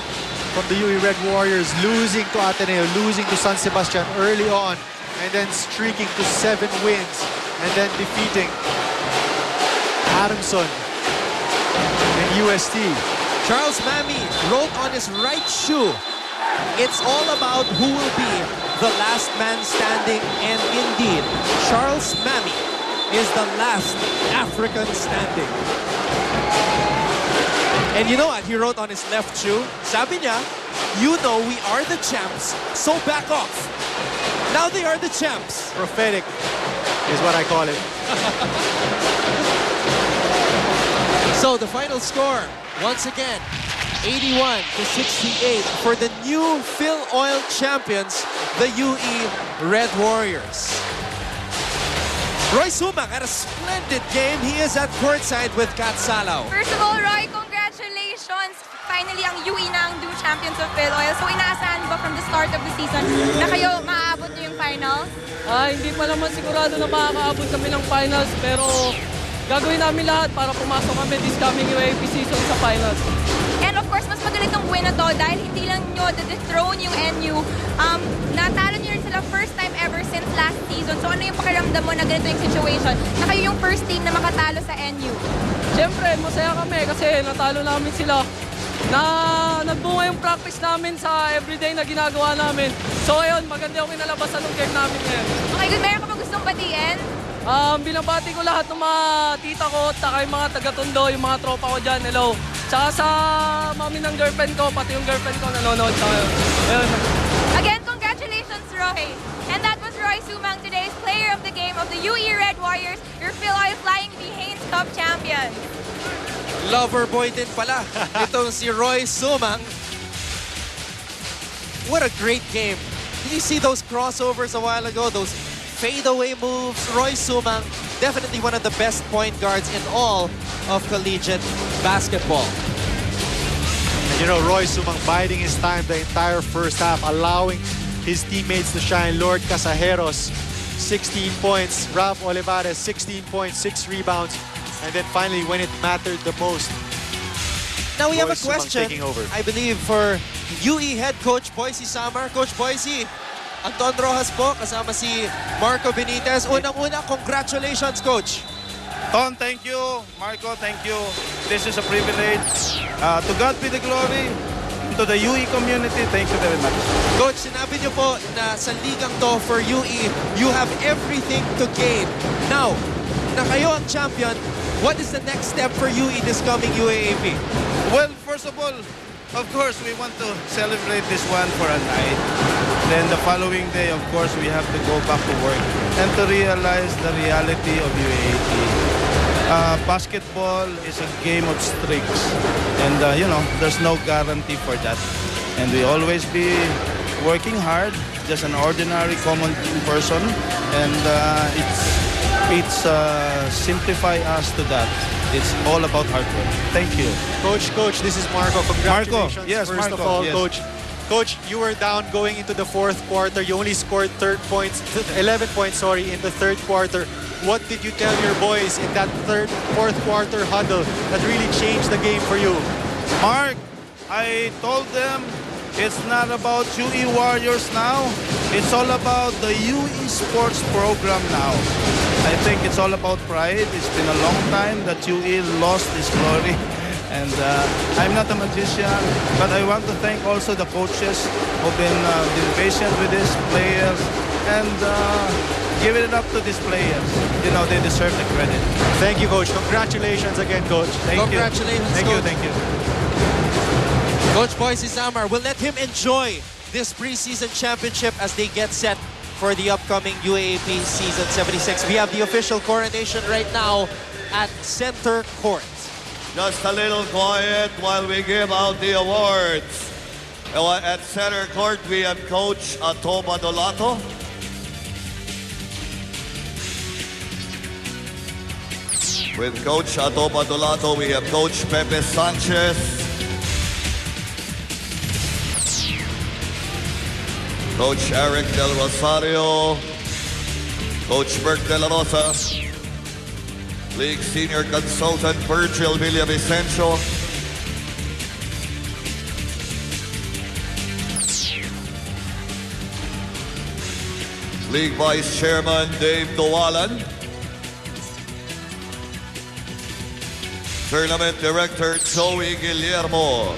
from the UE Red Warriors, losing to Ateneo, losing to San Sebastian early on, and then streaking to 7 wins, and then defeating Adamson and UST. Charles Mammy wrote on his right shoe, "It's all about who will be the last man standing," and indeed, Charles Mammy is the last African standing. And you know what he wrote on his left shoe? Sabi niya, "You know we are the champs, so back off." Now they are the champs. Prophetic is what I call it. So the final score, once again, 81-68 for the new FilOil champions, the UE Red Warriors. Roy Sumac had a splendid game. He is at courtside with Kat Salaw. First of all, Roy, congratulations! Finally, ang UE na ang new champions of FilOil. So, inaasahan ba from the start of the season na kayo maaabot niyo yung finals? Hindi pa naman sigurado na makakaabot kami ng finals, pero gagawin namin lahat para pumasok kami this coming UAAP season sa finals. And of course, mas magaling tong win na to dahil hindi lang nyo dethrone yung NU. Natalo nyo rin sila first time ever since last season. So ano yung pakiramdam mo na ganito yung situation na kayo yung first team na makatalo sa NU? Siyempre, masaya kami kasi natalo namin sila. Nagbunga yung practice namin sa everyday na ginagawa namin. So ayun, maganda yung kinalabasan ng game namin ngayon. Okay, good. Meron ka pa gustong batiin? Binabati ko lahat ng mga tita ko at saka yung mga taga-Tondo, yung mga tropa ko dyan. Hello. Tsaka sa mami ng girlfriend ko, pati yung girlfriend ko nanonood sa ngayon. Ayun. Again, congratulations, Roy. And that was Roy Sumang, today's player of the game of the UE Red Warriors, your FilOil Flying V Haynes Cup champion. Lover boy din pala. Itong si Roy Sumang. What a great game. Did you see those crossovers a while ago? Those fadeaway moves. Roy Sumang, definitely one of the best point guards in all of collegiate basketball. And you know, Roy Sumang biding his time the entire first half, allowing his teammates to shine. Lord Casajeros, 16 points. Ralph Olivares, 16 points, 6 rebounds. And then finally, when it mattered the most, now we have Roy a question, taking over. I believe, for UE head coach Boise Samar. Coach Boise, Anton Rojas po, kasama si Marco Benitez. Unang-una, congratulations, Coach. Ton, thank you. Marco, thank you. This is a privilege. To God be the glory. To the UE community, thank you very much. Coach, sinabi niyo po na sa ligang to for UE, you have everything to gain. Now, na kayo ang champion, what is the next step for UE this coming UAAP? Well, first of all, of course, we want to celebrate this one for a night. Then the following day, of course, we have to go back to work and to realize the reality of UAAP. Basketball is a game of streaks. And, you know, there's no guarantee for that. And we always be working hard, just an ordinary common person. And it's simplify us to that. It's all about hard work. Thank you. Coach, this is Marco. Congratulations. Marco, yes, first of Marco, all, yes. Coach, you were down going into the fourth quarter. You only scored 11 points, in the third quarter. What did you tell your boys in that fourth quarter huddle that really changed the game for you? Mark, I told them it's not about UE Warriors now. It's all about the UE Sports program now. I think it's all about pride. It's been a long time that UE lost its glory. And I'm not a magician, but I want to thank also the coaches who've been patient with these players and give it up to these players. You know, they deserve the credit. Thank you, Coach. Congratulations again, Coach. Congratulations, Thank you. Coach. Thank you. Coach Boise Samar will let him enjoy this preseason championship as they get set for the upcoming UAAP Season 76. We have the official coronation right now at center court. Just a little quiet while we give out the awards. At center court, we have Coach Atoba Dolato. With Coach Atoba Dolato, we have Coach Pepe Sanchez. Coach Eric Del Rosario. Coach Bert De La Rosa. League Senior Consultant Virgil Villavicencio. League Vice Chairman Dave Dowalan. Tournament Director Joey Guillermo.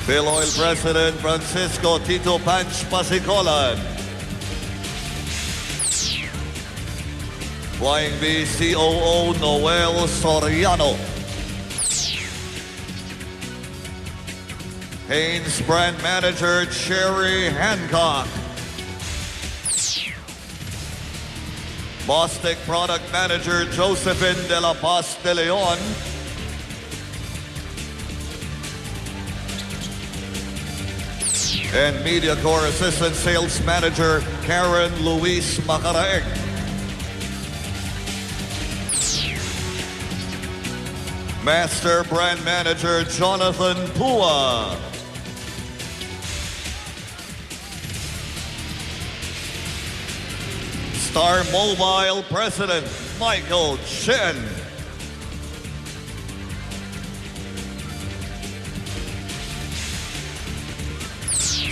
FilOil President Francisco Tito Panch Pasicolan. Flying V COO Noel Soriano. Haynes Brand Manager Cherry Hancock. Bostic Product Manager Josephine De La Paz De Leon. And Media Corps Assistant Sales Manager Karen Luis Macaraeg. Master Brand Manager Jonathan Pua. Star Mobile President Michael Chen.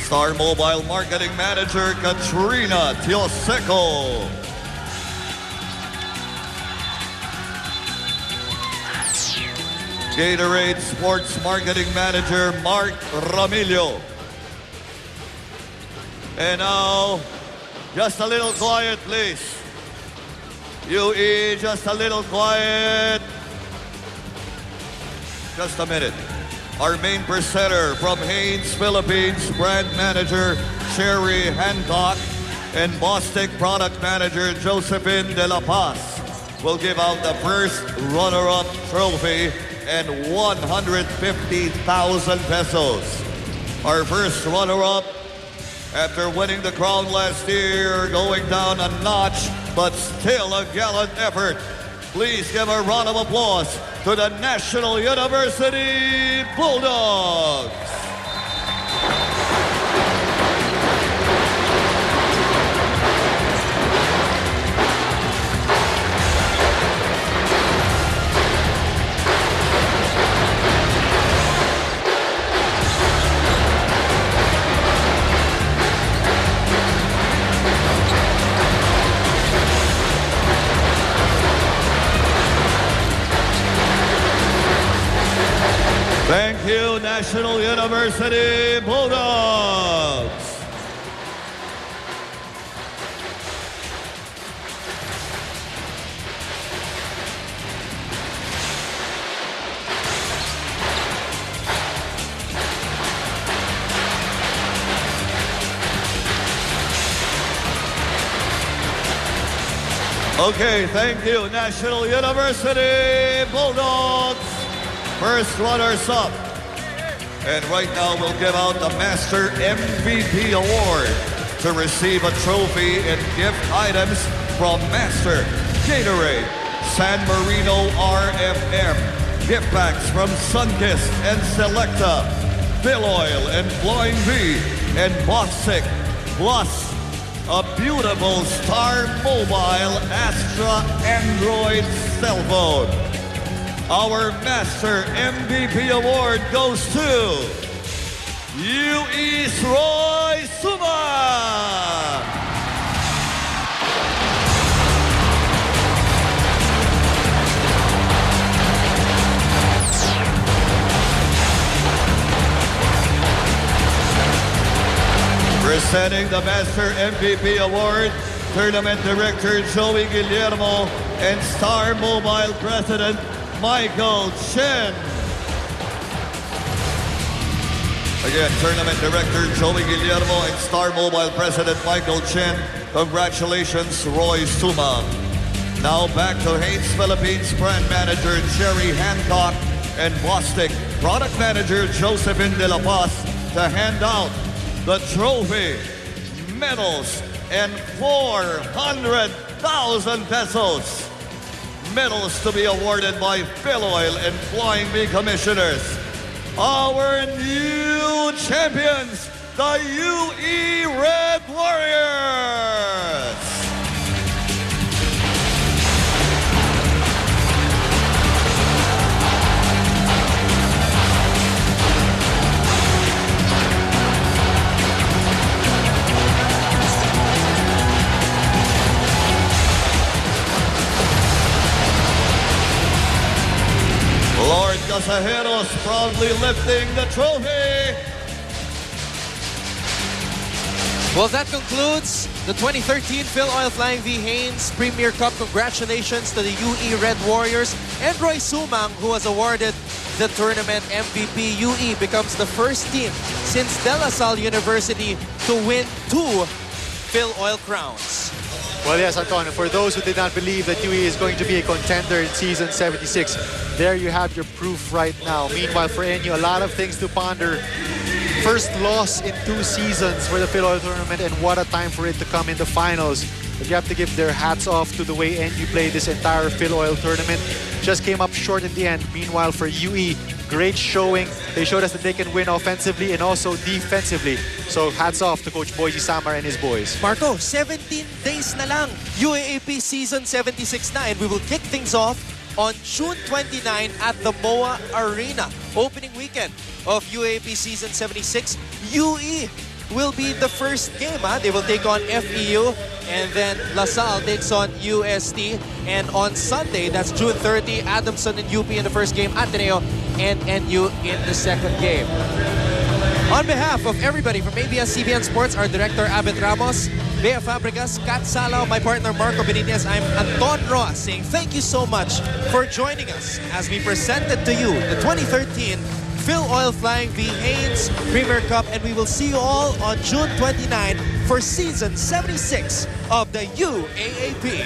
Star Mobile Marketing Manager Katrina Tioseco. Gatorade Sports Marketing Manager Mark Ramillo. And now, just a little quiet, please. UE, just a little quiet. Just a minute. Our main presenter from Haynes, Philippines, Brand Manager Sherry Hancock and Bostic Product Manager Josephine De La Paz will give out the first runner-up trophy and 150,000 pesos. Our first runner-up, after winning the crown last year, going down a notch, but still a gallant effort. Please give a round of applause to the National University Bulldogs. Thank you, National University Bulldogs. Okay, thank you, National University Bulldogs. First runners-up. And right now we'll give out the Master MVP Award to receive a trophy and gift items from Master, Gatorade, San Marino RFM, gift packs from Sunkist and Selecta, FilOil and Flying V, and Bostic, plus a beautiful Star Mobile Astra Android cell phone. Our Master MVP Award goes to UE's Roy Suma. Presenting the Master MVP Award, Tournament Director Joey Guillermo and Star Mobile President Michael Chen. Again, Tournament Director Joey Guillermo and Star Mobile President Michael Chen. Congratulations, Roy Sumang. Now back to Haynes Philippines Brand Manager Jerry Hancock and Bostic Product Manager Josephine De La Paz to hand out the trophy, medals, and 400,000 pesos. Medals to be awarded by FilOil and Flying V Commissioners. Our new champions, the UE Red Warriors. Lord Casajeros proudly lifting the trophy. Well, that concludes the 2013 FilOil Flying V Haynes Premier Cup. Congratulations to the UE Red Warriors and Roy Sumang, who was awarded the tournament MVP. UE becomes the first team since De La Salle University to win 2 FilOil crowns. Well, yes, Anton, for those who did not believe that UE is going to be a contender in season 76, there you have your proof right now. Meanwhile, for NU, a lot of things to ponder. First loss in 2 seasons for the FilOil tournament, and what a time for it to come in the finals. But you have to give their hats off to the way NU played this entire FilOil tournament. Just came up short in the end. Meanwhile, for UE, great showing. They showed us that they can win offensively and also defensively. So hats off to Coach Boise Samar and his boys. Marco, 17 days na lang. UAAP season 76 na, and we will kick things off on June 29 at the MOA Arena. Opening weekend of UAAP season 76. UE will be the first game. They will take on FEU, and then La Salle takes on UST. And on Sunday, that's June 30, Adamson and UP in the first game, Ateneo and NU in the second game. On behalf of everybody from ABS-CBN Sports, our director Abed Ramos, Bea Fabregas, Kat Salao, my partner Marco Benitez, I'm Anton Roas saying thank you so much for joining us as we presented to you the 2013 FilOil Flying V Haynes Premier Cup, and we will see you all on June 29 for season 76 of the UAAP.